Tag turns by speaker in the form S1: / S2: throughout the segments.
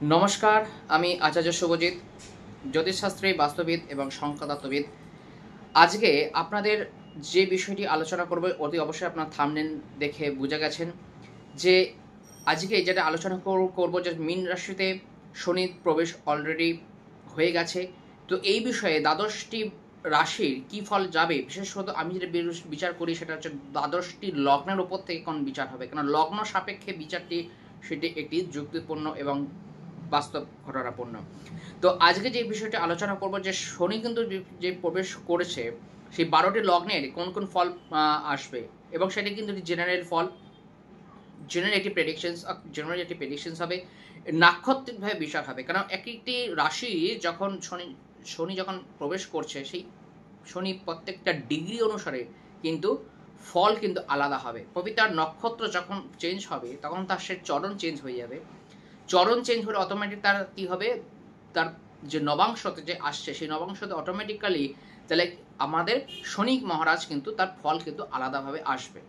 S1: নমস্কার, আমি আচার্য শুভজিৎ, জ্যোতিষশাস্ত্রী, বাস্তুবিদ এবং সংখ্যাতত্ত্ববিদ। আজকে আপনাদের যে বিষয়টি আলোচনা করব অতি অবশ্যই আপনার থাম্বনেল দেখে বুঝে গেছেন যে আজকে যেটা আলোচনা করব যে মীন রাশিতে শনির প্রবেশ অলরেডি হয়ে গেছে। তো এই বিষয়ে দ্বাদশটি রাশির কী ফল যাবে, বিশেষত আমি যেটা বিচার করি সেটা হচ্ছে দ্বাদশটি লগ্নের উপর থেকে কোন বিচার হবে, কারণ লগ্ন সাপেক্ষে বিচারটি সেটি একটি যুক্তিপূর্ণ এবং বাস্তব ঘটনাপূর্ণ। তো আজকে যে বিষয়টি আলোচনা করব যে শনি কিন্তু যে প্রবেশ করেছে সেই 12টি লগ্নের কোন কোন ফল আসবে, এবং সেটি কিন্তু জেনারেল ফল, জেনারেল একটি প্রেডিকশনস হবে, নাক্ষত্রিকভাবে বিচার হবে। কারণ একটি রাশি যখন শনি যখন প্রবেশ করছে, সেই শনি প্রত্যেকটা ডিগ্রি অনুসারে কিন্তু ফল কিন্তু আলাদা হবে। প্রতিটা নক্ষত্র যখন চেঞ্জ হবে তখন তার সে চরণ চেঞ্জ হয়ে যাবে। চরণ চেঞ্জ হলে অটোমেটিক তার কী হবে, তার যে নবাংশতে যে আসছে সেই নবাংশতে অটোমেটিক্যালি তাহলে আমাদের শনি মহারাজ কিন্তু তার ফল কিন্তু আলাদাভাবে আসবে।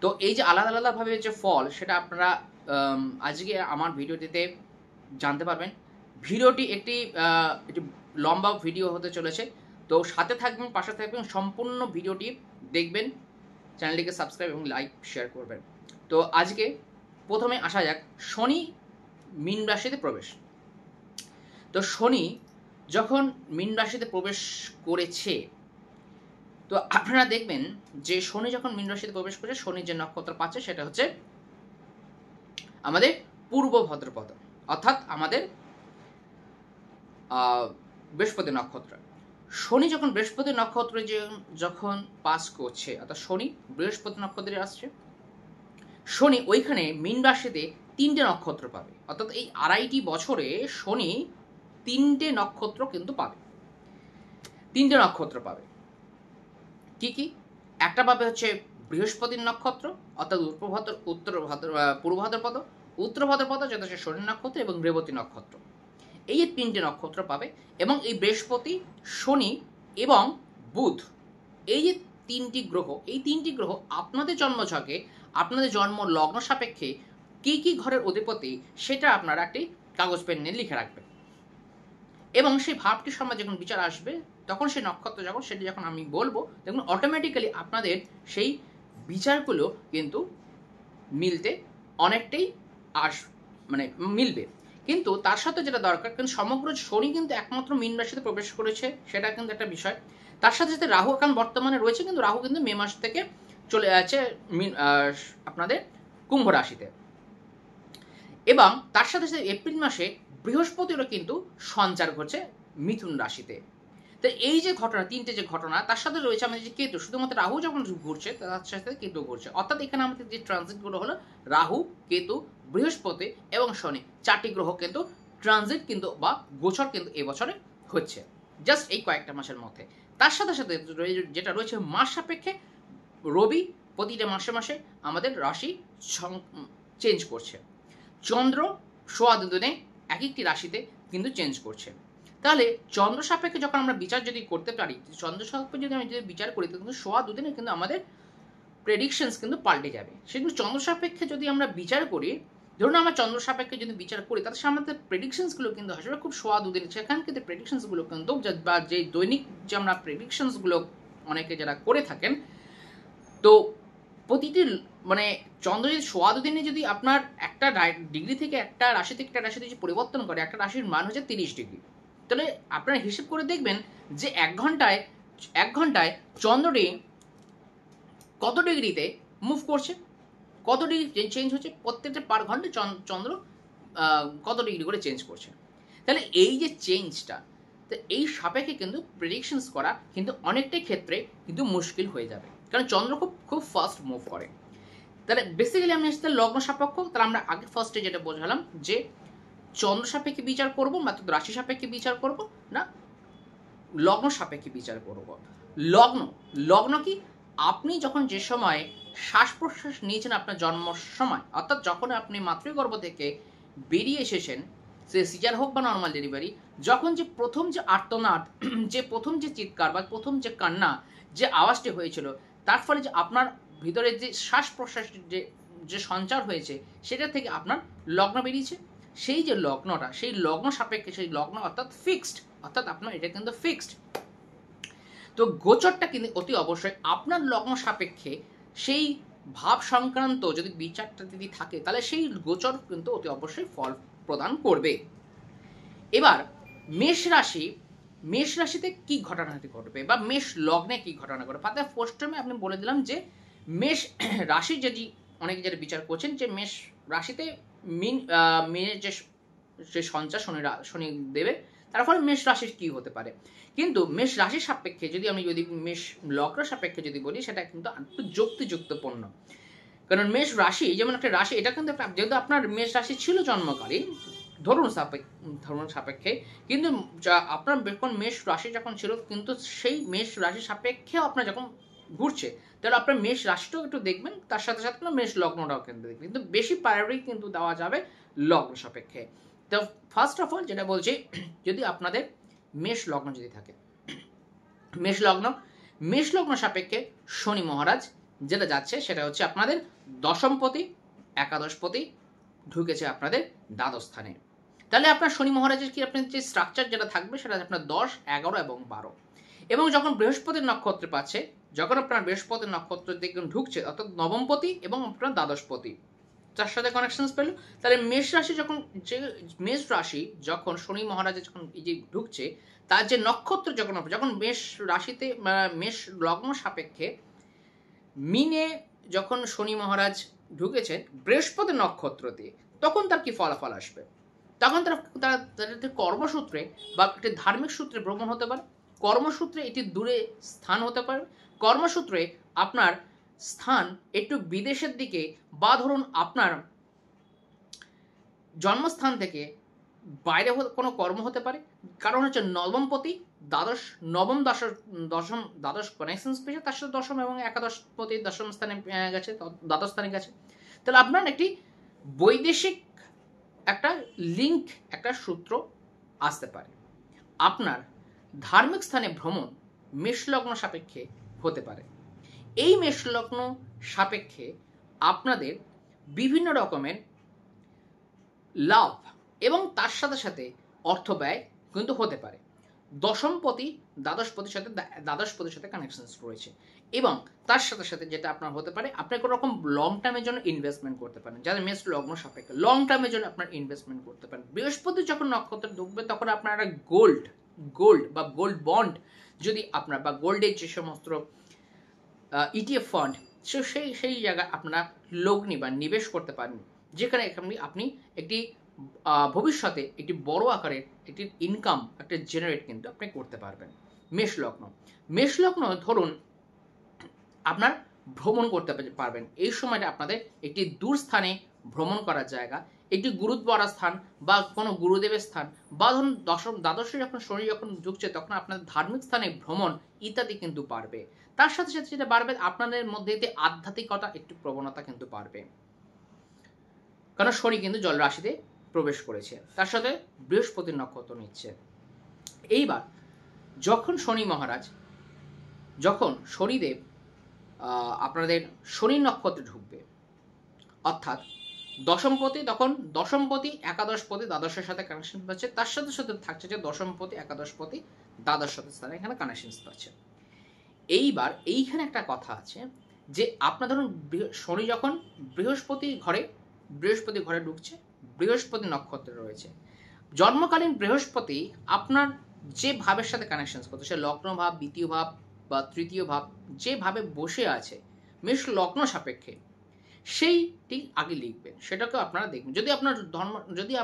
S1: তো এই যে আলাদা আলাদাভাবে যে ফল সেটা আপনারা আজকে আমার ভিডিওটিতে জানতে পারবেন। ভিডিওটি একটি লম্বা ভিডিও হতে চলেছে, তো সাথে থাকবেন, পাশে থাকবেন, সম্পূর্ণ ভিডিওটি দেখবেন, চ্যানেলটিকে সাবস্ক্রাইব এবং লাইক শেয়ার করবেন। তো আজকে প্রথমে আসা যাক শনি মীন রাশিতে প্রবেশ। তো শনি যখন মীন রাশিতে প্রবেশ করেছে, তো আপনারা দেখবেন যে শনি যখন মীন রাশিতে প্রবেশ করেছে, শনি যে নক্ষত্র পাচ্ছে সেটা হচ্ছে আমাদের পূর্ব ভাদ্রপদ, অর্থাৎ আমাদের বৃহস্পতি নক্ষত্র। শনি যখন বৃহস্পতি নক্ষত্রে যখন পাস করছে, অর্থাৎ শনি বৃহস্পতি নক্ষত্রে আসছে, শনি ওইখানে মীন রাশিতে 3টে নক্ষত্র পাবে। অর্থাৎ এই 2.5 বছরে শনি 3টে নক্ষত্র কিন্তু পাবে, 3টে নক্ষত্র পাবে। কি কি? একটা পাবে হচ্ছে বৃহস্পতির নক্ষত্র, অর্থাৎ পূর্ব ভাদ্রপদ, উত্তর ভাদ্রপদ যেটা হচ্ছে শনি নক্ষত্র, এবং রেবতী নক্ষত্র। এই 3টে নক্ষত্র পাবে। এবং এই বৃহস্পতি, শনি এবং বুধ, এই যে 3টি গ্রহ আপনাদের জন্মছকে, আপনাদের জন্ম লগ্ন সাপেক্ষে কি কি ঘরের অধিপতি সেটা আপনারা একটি কাগজ পেন নিয়ে লিখে রাখবেন। এবং সেই ভাবটির সময় যখন বিচার আসবে তখন সেই নক্ষত্র যখন আমি বলবো, তখন অটোমেটিক্যালি আপনাদের সেই বিচারগুলো কিন্তু মিলতে অনেকটাই মানে মিলবে। কিন্তু তার সাথে যেটা দরকার, কিন্তু সমগ্র শনি কিন্তু একমাত্র মীন রাশিতে প্রবেশ করেছে, সেটা কিন্তু একটা বিষয়। তার সাথে সাথে রাহু এখন বর্তমানে রয়েছে, কিন্তু রাহু কিন্তু মে মাস থেকে চলে যাচ্ছে আপনাদের কুম্ভ রাশিতে। এবং তার সাথে সাথে এপ্রিল মাসে বৃহস্পতিরও কিন্তু সঞ্চার ঘটছে মিথুন রাশিতে। তো এই যে ঘটনা, 3টে যে ঘটনা, তার সাথে রয়েছে আমাদের যে কেতু, শুধুমাত্র রাহু যখন ঘুরছে তার সাথে কেতু ঘুরছে। অর্থাৎ এখানে আমাদের যে ট্রানজিটগুলো হলো রাহু, কেতু, বৃহস্পতি এবং শনি, 4টি গ্রহ কিন্তু ট্রানজিট কিন্তু বা গোচর কিন্তু এবছরে হচ্ছে, জাস্ট এই কয়েকটা মাসের মধ্যে। তার সাথে সাথে যেটা রয়েছে মাস সাপেক্ষে, রবি প্রতিটা মাসে মাসে আমাদের রাশি চেঞ্জ করছে। চন্দ্র সোয়া দুদিনে এক একটি রাশিতে কিন্তু চেঞ্জ করছে। তাহলে চন্দ্র সাপেক্ষে যখন আমরা বিচার যদি করতে পারি, চন্দ্র সাপেক্ষে যদি আমি বিচার করি, কিন্তু সোয়া দুদিনে কিন্তু আমাদের প্রেডিকশনস কিন্তু পাল্টে যাবে। সেগুলো চন্দ্র সাপেক্ষে যদি আমরা বিচার করি, ধরুন আমরা চন্দ্র সাপেক্ষে যদি বিচার করি, তাতে আমাদের প্রেডিকশনসগুলো কিন্তু আসলে খুব সোয়া দুদিনে, সেখান কিন্তু প্রেডিকশনসগুলো কিন্তু বা যে দৈনিক যে আমরা প্রেডিকশনসগুলো অনেকে যারা করে থাকেন, তো প্রতিটি মানে চন্দ্র যদি সোয়া দুদিনে যদি আপনার একটা ডিগ্রি থেকে একটা রাশি থেকে একটা রাশিতে যে পরিবর্তন করে, একটা রাশির মান হচ্ছে 30 ডিগ্রি। তাহলে আপনারা হিসেব করে দেখবেন যে এক ঘন্টায় চন্দ্রটি কত ডিগ্রিতে মুভ করছে, কত ডিগ্রি চেঞ্জ হচ্ছে, প্রত্যেকটা পার ঘন্টায় চন্দ্র কত ডিগ্রি করে চেঞ্জ করছে। তাহলে এই যে চেঞ্জটা, তো এই সাপেক্ষে কিন্তু প্রেডিকশনস করা কিন্তু অনেকটাই ক্ষেত্রে কিন্তু মুশকিল হয়ে যাবে, কারণ চন্দ্র খুব ফাস্ট মুভ করে। তাহলে বেসিক্যালি আমি আসতে লগ্ন সাপেক্ষ, তাহলে আমরা আগে ফার্স্টে যেটা বোঝালাম যে চন্দ্র সাপেক্ষে বিচার করবো, মাত্র রাশি সাপেক্ষে বিচার করব না লগ্ন সাপেক্ষে বিচার করব। লগ্ন কি? আপনি যখন যে সময় শ্বাস প্রশ্বাস নিয়েছেন আপনার জন্ম সময়, অর্থাৎ যখন আপনি মাতৃগর্ভ থেকে বেরিয়ে এসেছেন, সে সিজার হোক বা নর্মাল ডেলিভারি, যখন যে প্রথম যে আর্তনাদ, যে প্রথম যে চিৎকার বা প্রথম যে কান্না, যে আওয়াজটি হয়েছিল, তার ফলে যে আপনার ভিতরে যে শ্বাস প্রশ্বাস যে সঞ্চার হয়েছে, সেটা থেকে আপনার লগ্ন বেরিয়েছে। সেই যে লগ্নটা, সেই লগ্ন সাপেক্ষে, সেই লগ্ন অর্থাৎ ফিক্সড, অর্থাৎ আপনার এটা কিন্তু ফিক্সড। তো গোচরটা কিন্তু অতি অবশ্যই আপনার লগ্ন সাপেক্ষে সেই ভাব সংক্রান্ত যদি বিচারটা যদি থাকে, তাহলে সেই গোচর কিন্তু অতি অবশ্যই ফল প্রদান করবে। এবার মেষ রাশিতে কি ঘটনাটি ঘটবে বা মেষ লগ্নে কি ঘটনা ঘটবে, পাতায় প্রথমে আপনি বলে দিলাম যে মেষ রাশি যদি অনেকে যেটা বিচার করছেন যে মেষ রাশিতে মিনের যে সঞ্চার শনি দেবে, তার ফলে মেষ রাশির কি হতে পারে। কিন্তু মেষ রাশির সাপেক্ষে যদি মেষ লগ্ন সাপেক্ষে যদি বলি, সেটা কিন্তু একটু যুক্তিযুক্তপূর্ণ। কারণ মেষ রাশি যেমন একটা রাশি, এটা কিন্তু যেহেতু আপনার মেষ রাশি ছিল জন্মকালীন ধরুন সাপেক্ষে, কিন্তু আপনার যখন মেষ রাশি যখন ছিল, কিন্তু সেই মেষ রাশি সাপেক্ষে আপনার যখন ঘুরছে, তাহলে আপনার মেষ রাশিটাও একটু দেখবেন, তার সাথে সাথে আপনার মেষ লগ্নটাও কিন্তু দেখবেন, কিন্তু বেশি প্রায়োরিটি কিন্তু দেওয়া যাবে লগ্ন সাপেক্ষে। তো ফার্স্ট অফ অল যেটা বলছি, যদি আপনাদের মেষ লগ্ন যদি থাকে, মেষ লগ্ন সাপেক্ষে শনি মহারাজ যেটা যাচ্ছে সেটা হচ্ছে আপনাদের দশমপতি, একাদশপতি ঢুকেছে আপনাদের দ্বাদশ স্থানে। তাহলে আপনার শনি মহারাজের কি আপনার যে স্ট্রাকচার যেটা থাকবে সেটা আপনার 10, 11 এবং 12, এবং যখন বৃহস্পতির নক্ষত্রে পাচ্ছে, যখন আপনার বৃহস্পতির নক্ষত্র দেখুন ঢুকছে, অর্থাৎ নবমপতি এবং আপনার দ্বাদশপতি তার সাথে কানেকশন পেল, তাহলে মেষ রাশি যখন শনি মহারাজের যখন এই যে ঢুকছে, তার যে নক্ষত্র যখন মেষ রাশিতে মেষ লগ্ন সাপেক্ষে মিনে যখন শনি মহারাজ ঢুকেছেন বৃহস্পতি নক্ষত্র দিয়ে, তখন তার কি ফলাফল আসবে? তখন তাদের কর্মসূত্রে বা একটি ধার্মিক সূত্রে ভ্রমণ হতে পারে, কর্মসূত্রে এটি দূরে স্থান হতে পারে, কর্মসূত্রে আপনার স্থান একটু বিদেশের দিকে, বা ধরুন আপনার জন্মস্থান থেকে বাইরে কোনো কর্ম হতে পারে। কারণ হচ্ছে নবমপতি দ্বাদশ কানেকশন পেয়েছে, তার সাথে দশম এবং একাদশপতি দশম স্থানে গেছে, দ্বাদশ স্থানে গেছে। তাহলে আপনার একটি বৈদেশিক একটা লিঙ্ক, একটা সূত্র আসতে পারে। আপনার ধার্মিক স্থানে ভ্রমণ মেষলগ্ন সাপেক্ষে হতে পারে। এই মেষলগ্ন সাপেক্ষে আপনাদের বিভিন্ন রকমের লাভ এবং তার সাথে সাথে অর্থ ব্যয় কিন্তু হতে পারে। দশমপতি দ্বাদশপতির সাথে কানেকশন রয়েছে, এবং তার সাথে সাথে যেটা আপনার হতে পারে, আপনি কোনো রকম লং টার্মের জন্য ইনভেস্টমেন্ট করতে পারেন, যাদের মেষ লগ্ন সাপেক্ষে লং টার্মের জন্য আপনার ইনভেস্টমেন্ট করতে পারেন। বৃহস্পতি যখন নক্ষত্রে ঢুকবে, তখন আপনার একটা গোল্ড বা গোল্ড বন্ড যদি আপনার, বা গোল্ডের যে সমস্ত ইটিএফ ফান্ড, সেই জায়গায় আপনারা লগ্নি বা নিবেশ করতে পারেন, যেখানে আপনি একটি ভবিষ্যতে একটি বড় আকারের একটি ইনকাম একটা জেনারেট কিন্তু আপনি করতে পারবেন। মেষ লগ্ন ধরুন আপনার ভ্রমণ করতে পারবেন, এই সময়টা আপনাদের একটি দূর স্থানে ভ্রমণ করার জায়গা, একটি গুরুদ্বার স্থান বা কোনো গুরুদেবের স্থান, বা ধরুন দ্বাদশে যখন শনি যখন ঢুকছে, তখন আপনাদের ধার্মিক স্থানে ভ্রমণ ইত্যাদি কিন্তু বাড়বে। তার সাথে সাথে যেটা বাড়বে, আপনাদের মধ্যে আধ্যাত্মিকতা একটু প্রবণতা কিন্তু বাড়বে, কারণ শনি কিন্তু জল রাশিতে প্রবেশ করেছে, তার সাথে বৃহস্পতির নক্ষত্র নিচ্ছে। এইবার যখন শনিদেব আপনাদের শনি নক্ষত্রে ঢুকবে, অর্থাৎ দশমপতি, তখন দশমপতি একাদশপতি দ্বাদশের সাথে কানেকশন পাচ্ছে, তার সাথে সাথে থাকছে যে দশমপতি একাদশপতি দ্বাদশ স্থানে এখানে কানেকশন পাচ্ছে। এইবার এইখানে একটা কথা আছে যে আপনার ধরুন শনি যখন বৃহস্পতি ঘরে ঢুকছে, বৃহস্পতি নক্ষত্রে রয়েছে, জন্মকালীন বৃহস্পতি আপনার যে ভাবের সাথে কানেকশন করছে, সে লগ্ন ভাব, দ্বিতীয় ভাব বা তৃতীয় ভাব যেভাবে বসে আছে মেষ লগ্ন সাপেক্ষে, সেইটি আগে লিখবেন, সেটাকে আপনারা দেখবেন। যদি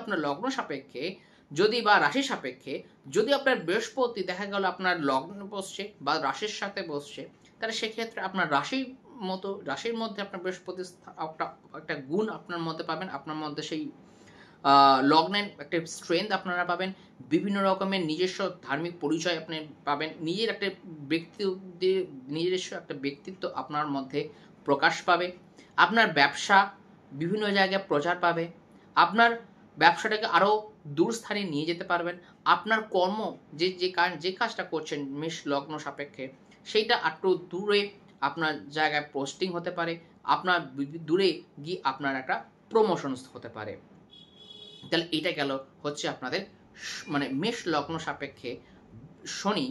S1: আপনার লগ্ন সাপেক্ষে, যদি বা রাশি সাপেক্ষে, যদি আপনার বৃহস্পতি দেখা গেল আপনার লগ্ন বসছে বা রাশির সাথে বসছে, তাহলে সেক্ষেত্রে আপনার রাশির মধ্যে আপনার বৃহস্পতি একটা গুণ আপনার মধ্যে পাবেন, আপনার মধ্যে সেই লগ্নের একটা স্ট্রেংথ আপনারা পাবেন, বিভিন্ন রকমের নিজস্ব ধার্মিক পরিচয় আপনি পাবেন, নিজস্ব একটা ব্যক্তিত্ব আপনার মধ্যে প্রকাশ পাবে, আপনার ব্যবসা বিভিন্ন জায়গায় প্রচার পাবে, আপনার ব্যবসাটাকে আরও দূর স্থানে নিয়ে যেতে পারবেন, আপনার কর্ম যে কাজটা করছেন মেষ লগ্ন সাপেক্ষে, সেইটা একটু দূরে আপনার জায়গায় পোস্টিং হতে পারে, আপনার দূরে গিয়ে আপনার একটা প্রমোশন হতে পারে। তাহলে এটা গেল হচ্ছে আপনাদের মানে মেষ লগ্ন সাপেক্ষে শনি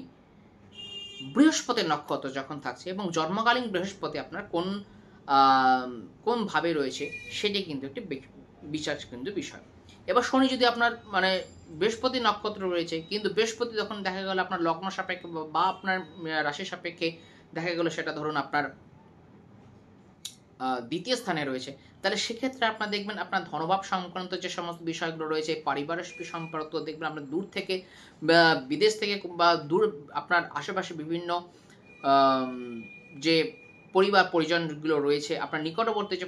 S1: বৃহস্পতির নক্ষত্র যখন থাকছে এবং জন্মকালীন বৃহস্পতি আপনার কোন ভাবে রয়েছে সেটাই কিন্তু একটি বিচার কিন্তু বিষয়। এবার শনি যদি আপনার মানে বৃহস্পতি নক্ষত্র রয়েছে, কিন্তু বৃহস্পতি যখন দেখা গেল আপনার লগ্ন সাপেক্ষে বা আপনার রাশি সাপেক্ষে দেখা গেল সেটা ধরুন আপনার দ্বিতীয় স্থানে রয়েছে, তাহলে সেক্ষেত্রে আপনার দেখবেন আপনার ধনভাব সংক্রান্ত যে সমস্ত বিষয়গুলো রয়েছে, পারিবারিক সম্পর্ক দেখবেন আপনার দূর থেকে বিদেশ থেকে বা দূর আপনার আশেপাশে বিভিন্ন যে পরিবার পরিজনগুলো রয়েছে, আপনার নিকটবর্তী যে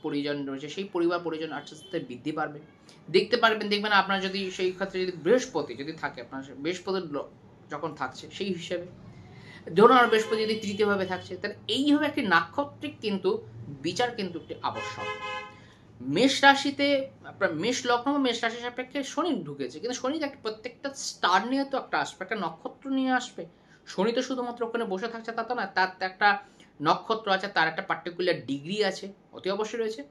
S1: পরিজন রয়েছে, সেই পরিবার পরিজন আস্তে আস্তে বৃদ্ধি পারবে। দেখবেন আপনার যদি সেই ক্ষেত্রে যদি বৃহস্পতি যদি থাকে, আপনার বৃহস্পতি যখন থাকছে সেই হিসেবে ধরুন আর বৃহস্পতি যদি তৃতীয়ভাবে থাকছে, তাহলে এইভাবে একটি নাক্ষত্রিক কিন্তু বিচার কিন্তু একটি আবশ্যক। মেষ রাশিতে আপনার মেষ লগ্ন মেষ রাশি সাপেক্ষে শনি ঢুকেছে, কিন্তু শনি একটা প্রত্যেকটা স্টার নিয়ে তো একটা আসবে, একটা নক্ষত্র নিয়ে আসবে। শনি তো শুধুমাত্র ওখানে বসে থাকছে তা তো না, তার একটা নক্ষত্র আছে, তার একটা পার্টিকুলার ডিগ্রি আছে, অতি অবশ্যই রয়েছে।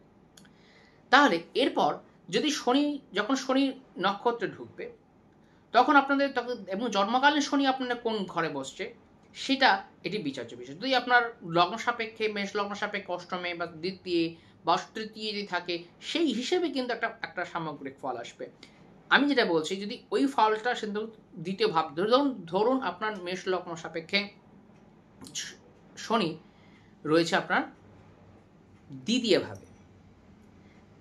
S1: তাহলে এরপর যদি যখন শনি নক্ষত্রে ঢুকবে তখন আপনাদের এবং জন্মকালীন শনি আপনাদের কোন ঘরে বসছে সেটা এটি বিচার্য বিষয়। যদি আপনার লগ্ন সাপেক্ষে মেষ লগ্ন সাপেক্ষে অষ্টমে বা দ্বিতীয় বা তৃতীয় যদি থাকে, সেই হিসেবে কিন্তু একটা সামগ্রিক ফল আসবে। আমি যেটা বলছি, যদি ওই ফলটা কিন্তু দ্বিতীয় ভাব ধরুন আপনার মেষ লগ্ন সাপেক্ষে শনি রয়েছে আপনার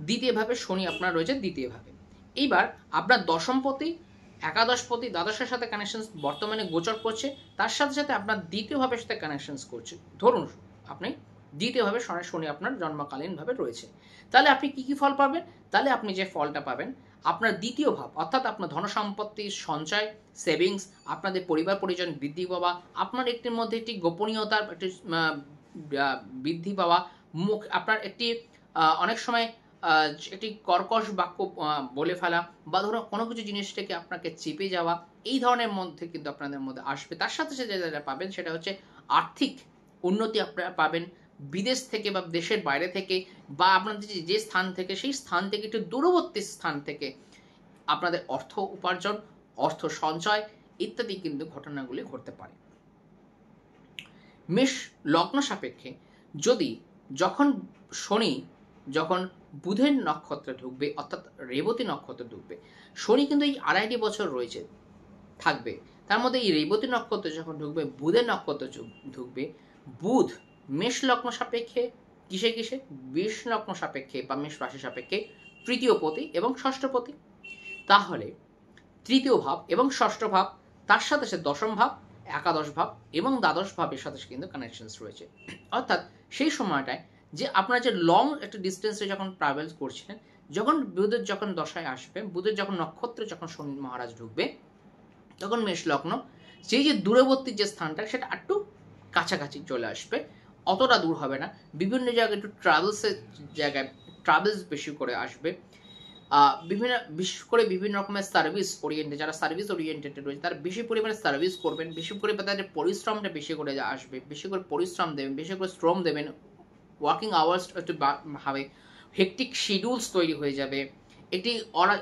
S1: দ্বিতীয়ভাবে শনি আপনার রয়েছে দ্বিতীয়ভাবে। এইবার আপনার দশমপতি একাদশপতি দ্বাদশের সাথে কানেকশন বর্তমানে গোচর করছে, তার সাথে সাথে আপনার দ্বিতীয়ভাবের সাথে কানেকশন করছে। ধরুন আপনি দ্বিতীয়ভাবে শনি আপনার জন্মকালীনভাবে রয়েছে, তাহলে আপনি কি ফল পাবেন? তাহলে আপনি যে ফলটা পাবেন, আপনার দ্বিতীয় ভাব অর্থাৎ আপনার ধনসম্পত্তি সঞ্চয় সেভিংস, আপনাদের পরিবার পরিজন বৃদ্ধি পাওয়া, আপনার একটির মধ্যে একটি গোপনীয়তার একটি বৃদ্ধি পাওয়া, আপনার একটি অনেক সময় একটি কর্কশ বাক্য বলে ফেলা বা ধরো কোনো কিছু জিনিসটাকে আপনাকে চেপে যাওয়া, এই ধরনের মধ্যে কিন্তু আপনাদের মধ্যে আসবে। তার সাথে সাথে যেটা পাবেন সেটা হচ্ছে আর্থিক উন্নতি আপনারা পাবেন বিদেশ থেকে বা দেশের বাইরে থেকে, বা আপনাদের যে স্থান থেকে সেই স্থান থেকে একটু দূরবর্তী স্থান থেকে আপনাদের অর্থ উপার্জন, অর্থ সঞ্চয় ইত্যাদি কিন্তু ঘটনাগুলি ঘটতে পারে। মেষ লগ্ন সাপেক্ষে যখন বুধের নক্ষত্রে ঢুকবে অর্থাৎ রেবতী নক্ষত্রে ঢুকবে, শনি কিন্তু এই 2.5 বছর রয়েছে থাকবে, তার মধ্যে এই রেবতী নক্ষত্রে যখন ঢুকবে বুধের নক্ষত্রে ঢুকবে, বুধ মেষ লগ্ন সাপেক্ষে কিসে মেষ লগ্ন সাপেক্ষে বা মেষ রাশি সাপেক্ষে তৃতীয় পতি এবং ষষ্ঠ পতি। তাহলে তৃতীয় ভাব এবং ষষ্ঠ ভাব, তার সাথে সাথে দশম ভাব, একাদশ ভাব এবং দ্বাদশ ভাবের সাথে কিন্তু কানেকশনস রয়েছে। অর্থাৎ সেই সময়টায় যে আপনারা যে লং একটা ডিস্টেন্সে যখন ট্রাভেল করছিলেন, যখন বুধের যখন দশায় আসবে, বুধের যখন নক্ষত্রে যখন শনি মহারাজ ঢুকবে, তখন মেষ লগ্ন সেই যে দূরবর্তী যে স্থানটা সেটা একটু কাছাকাছি চলে আসবে, অতটা দূর হবে না। বিভিন্ন জায়গায় একটু ট্রাভেলস বেশি করে আসবে। বিশেষ করে বিভিন্ন রকমের সার্ভিস ওরিয়েন্টেড, যারা সার্ভিস ওরিয়েন্টেড রয়েছে তারা বেশি পরিমাণে সার্ভিস করবেন, বেশি পরিমাণে তাদের পরিশ্রমটা বেশি করে আসবে, বেশি করে পরিশ্রম দেবেন, বেশি করে শ্রম দেবেন, ওয়ার্কিং আওয়ার্স একটু হবে, হেকটিক শিডিউলস তৈরি হয়ে যাবে,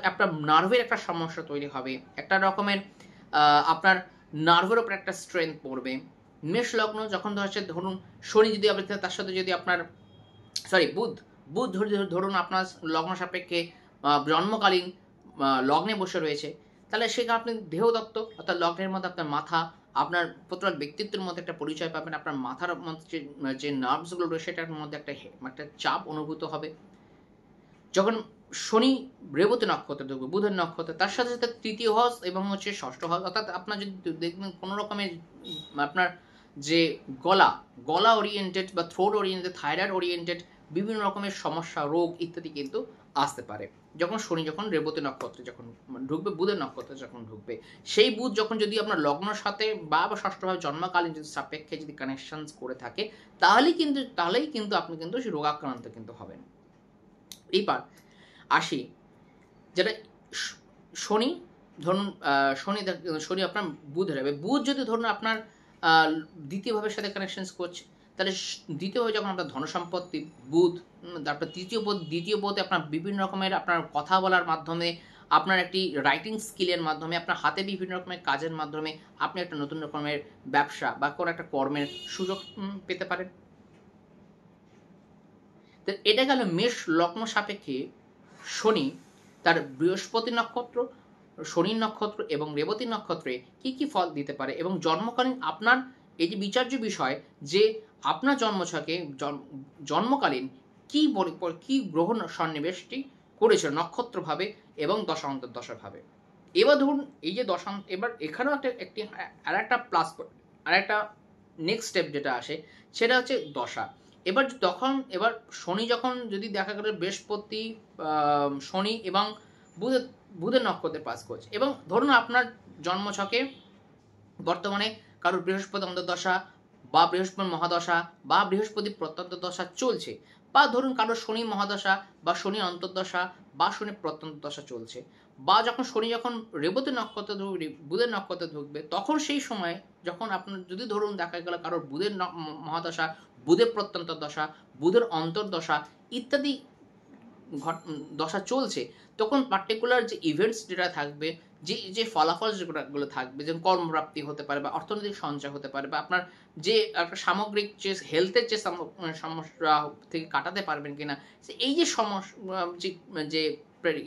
S1: আপনার নার্ভের একটা সমস্যা তৈরি হবে, একটা রকমের আপনার নার্ভের ওপর একটা স্ট্রেংথ পড়বে। মেষ লগ্ন যখন ধরুন শনি যদি আপনি তার সাথে যদি আপনার বুধ ধরুন আপনার লগ্ন সাপেক্ষে জন্মকালীন লগ্নে বসে রয়েছে, তাহলে সেখানে আপনি দেহদত্ত অর্থাৎ লগ্নের মধ্যে আপনার মাথা, আপনার প্রত্যেক ব্যক্তিত্বের মধ্যে একটা পরিচয় পাবেন, আপনার মাথার মধ্যে যে নার্ভসগুলো রয়েছে সেটার মধ্যে একটা চাপ অনুভূত হবে। যখন শনি রেবতী নক্ষত্রে ঢুকবে বুধের নক্ষত্রে, তার সাথে সাথে তৃতীয় হস এবং হচ্ছে ষষ্ঠ হস, অর্থাৎ আপনার যদি দেখবেন কোনো রকমের আপনার যে গলা ওরিয়েন্টেড বা থ্রোট ওরিয়েন্টেড, থাইরয়েড ওরিয়েন্টেড বিভিন্ন রকমের সমস্যা রোগ ইত্যাদি কিন্তু আসতে পারে যখন শনি রেবতী নক্ষত্রে যখন ঢুকবে, বুধের নক্ষত্রে যখন ঢুকবে। সেই বুধ যখন যদি আপনার লগ্নের সাথে বা ষষ্ঠভাবে জন্মকালীন যদি সাপেক্ষে যদি কানেকশন করে থাকে, তাহলেই কিন্তু আপনি কিন্তু রোগাক্রান্ত কিন্তু হবেন। এইবার আসি যেটা শনি ধরুন শনি আপনার বুধের হবে, বুধ যদি ধরুন আপনার দ্বিতীয়ভাবের সাথে কানেকশন করছে, তাহলে দ্বিতীয়ভাবে যখন আপনার ধনসম্পত্তি বুধ, তারপর দ্বিতীয় পদে আপনার বিভিন্ন রকমের আপনার কথা বলার মাধ্যমে আপনার একটি রাইটিং স্কিলের মাধ্যমে, আপনার হাতে বিভিন্ন রকমের কাজের মাধ্যমে আপনি একটা নতুন রকমের ব্যবসা বা কোনো একটা কর্মের সুযোগ পেতে পারেন। তো এটা গেল মেষ লগ্ন সাপেক্ষে শনি তার বৃহস্পতি নক্ষত্র, শনি নক্ষত্র এবং রেবতী নক্ষত্রে কি কি ফল দিতে পারে, এবং জন্মকালীন আপনার এই যে বিচার্য বিষয় যে আপনার জন্মছকে জন্মকালীন কি কি গ্রহ সন্নিবেশটি করেছিল নক্ষত্রভাবে এবং দশাভাবে। এবার ধরুন এই যে এবার এখানেও একটি আর একটা প্লাস, আর একটা নেক্সট স্টেপ যেটা আসে সেটা হচ্ছে দশা। এবার শনি যখন যদি দেখা গেল বৃহস্পতি, শনি এবং বুধের নক্ষত্রে পাস করছে, এবং ধরুন আপনার জন্মছকে বর্তমানে কারোর বৃহস্পতি অন্তর্দশা বা বৃহস্পতি মহাদশা বা বৃহস্পতি প্রত্যন্ত দশা চলছে, বা ধরুন কারোর শনি মহাদশা বা শনি অন্তর্দশা বা শনি প্রত্যন্ত দশা চলছে, বা শনি যখন রেবতী নক্ষত্রে ঢুকবে, বুধের নক্ষত্রে ঢুকবে, তখন সেই সময় যখন আপনার যদি ধরুন দেখা গেল কারোর বুধের মহাদশা, বুধের প্রত্যন্ত দশা, বুধের অন্তর্দশা ইত্যাদি দশা চলছে, তখন পার্টিকুলার যে ইভেন্টস যেটা থাকবে, যে ফলাফল যেগুলো থাকবে, যেমন কর্মপ্রাপ্তি হতে পারে বা অর্থনৈতিক সঞ্চয় হতে পারে, বা আপনার যে একটা সামগ্রিক যে হেলথের যে সমস্যা থেকে কাটাতে পারবেন কিনা, এই যে যে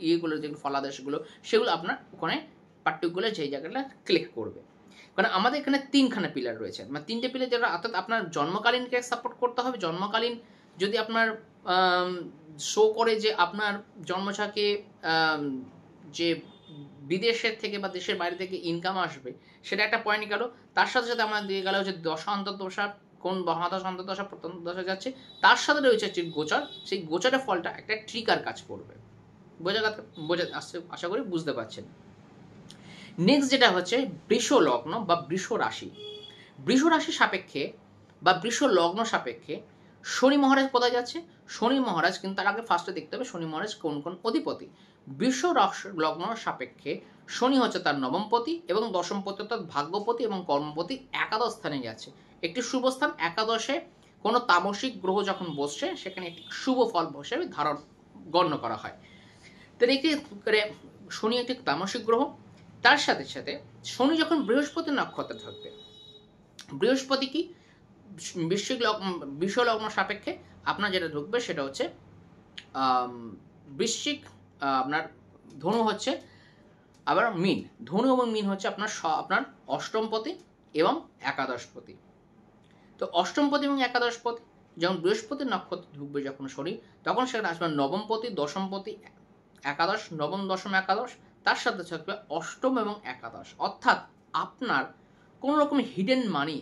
S1: ইয়েগুলো যেগুলো ফলাদেশগুলো, সেগুলো আপনার ওখানে পার্টিকুলার সেই জায়গাটা ক্লিক করবে। কারণ আমাদের এখানে তিনখানা পিলার রয়েছে, মানে তিনটে পিলার যেটা, অর্থাৎ আপনার জন্মকালীনকে সাপোর্ট করতে হবে। জন্মকালীন যদি আপনার শো করে যে আপনার জন্মছকে যে বিদেশের থেকে বা দেশের বাইরে থেকে ইনকাম আসবে, সেটা একটা পয়েন্ট গেল। তার সাথে সাথে আমরা দিয়ে গেল যে দশা অন্তর্দশা, কোন মহাদশা অন্তর্দশা প্রত্যন্ত দশা যাচ্ছে, তার সাথে রয়েছে যে গোচর, সেই গোচরের ফলটা একটা ট্রিগার কাজ করবে। আশা করি বুঝতে পারছেন। নেক্সট যেটা হচ্ছে বৃষ লগ্ন বা বৃষ রাশি। বৃষ রাশি সাপেক্ষে বা বৃষ লগ্ন সাপেক্ষে শনি মহারাজ কোথায় যাচ্ছে? শনি মহারাজ কিন্তু তার আগে ফার্স্টে দেখতে হবে শনি মহারাজ কোন কোন অধিপতি। বৃষ লগ্ন সাপেক্ষে শনি হচ্ছে তার নবমপতি এবং দশমপতি অর্থাৎ ভাগ্যপতি এবং কর্মপতি একাদশ স্থানে যাচ্ছে। একটি শুভ স্থান, একাদশে কোনো তামসিক গ্রহ যখন বসছে সেখানে একটি শুভ ফল হিসেবে গণ্য করা হয়। তো একটি শনি একটি তামসিক গ্রহ। তার সাথে সাথে শনি যখন বৃহস্পতি নক্ষত্রে থাকবে, বৃহস্পতি কি বৃষ লগ্ন সাপেক্ষে আপনার যেটা ঢুকবে সেটা হচ্ছে বৃশ্চিক, আপনার ধনু হচ্ছে, আবার মিন, ধনু এবং মিন হচ্ছে আপনার অষ্টমপতি এবং একাদশপতি। তো অষ্টমপতি এবং একাদশপতি যখন বৃহস্পতির নক্ষত্রে ঢুকবে যখন শনি, তখন সেখানে আসবে নবমপতি, দশমপতি, একাদশ, নবম, দশম, একাদশ, তার সাথে থাকবে অষ্টম এবং একাদশ। অর্থাৎ আপনার কোনো রকম হিডেন মানি,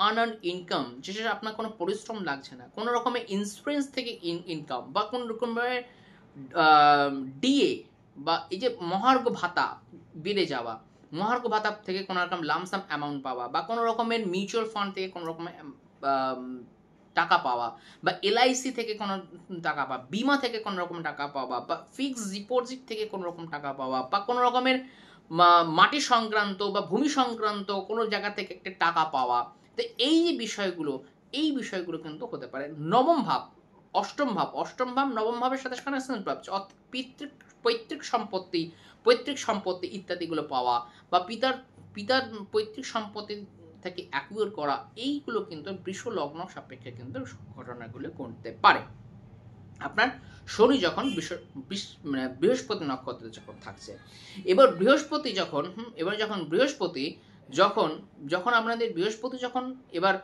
S1: আনআর্ন ইনকাম, যেটা আপনার কোনো পরিশ্রম লাগছে না, কোনো রকমের ইন্স্যুরেন্স থেকে ইনকাম, বা কোনো রকমের ডিএ বা এই যে মহার্ঘ ভাতা বেড়ে যাওয়া, মহার্ঘ ভাতা থেকে কোনো রকম লামসাম অ্যামাউন্ট পাওয়া, বা কোনো রকমের মিউচুয়াল ফান্ড থেকে কোনো রকমের টাকা পাওয়া, বা এলআইসি থেকে কোনো টাকা পাওয়া, বিমা থেকে কোনো রকম টাকা পাওয়া, বা ফিক্সড ডিপোজিট থেকে কোনো রকম টাকা পাওয়া, বা কোনো রকমের মাটি সংক্রান্ত বা ভূমি সংক্রান্ত কোনো জায়গা থেকে একটা টাকা পাওয়া। তো এই যে বিষয়গুলো কিন্তু হতে পারে। নবম ভাব, অষ্টম ভাব নবম ভাবের সাথে কানেকশন পাচ্ছে, অর্থাৎ পৈতৃক সম্পত্তি ইত্যাদিগুলো পাওয়া, বা পিতার পৈতৃক সম্পত্তি থেকে অ্যাকুয়ার করা, এইগুলো কিন্তু বৃষ লগ্ন সাপেক্ষে কিন্তু ঘটনাগুলো করতে পারে। আপনার শনি যখন বৃহস্পতি নক্ষত্রে যখন থাকছে, এবার বৃহস্পতি যখন আপনাদের বৃহস্পতি যখন এবার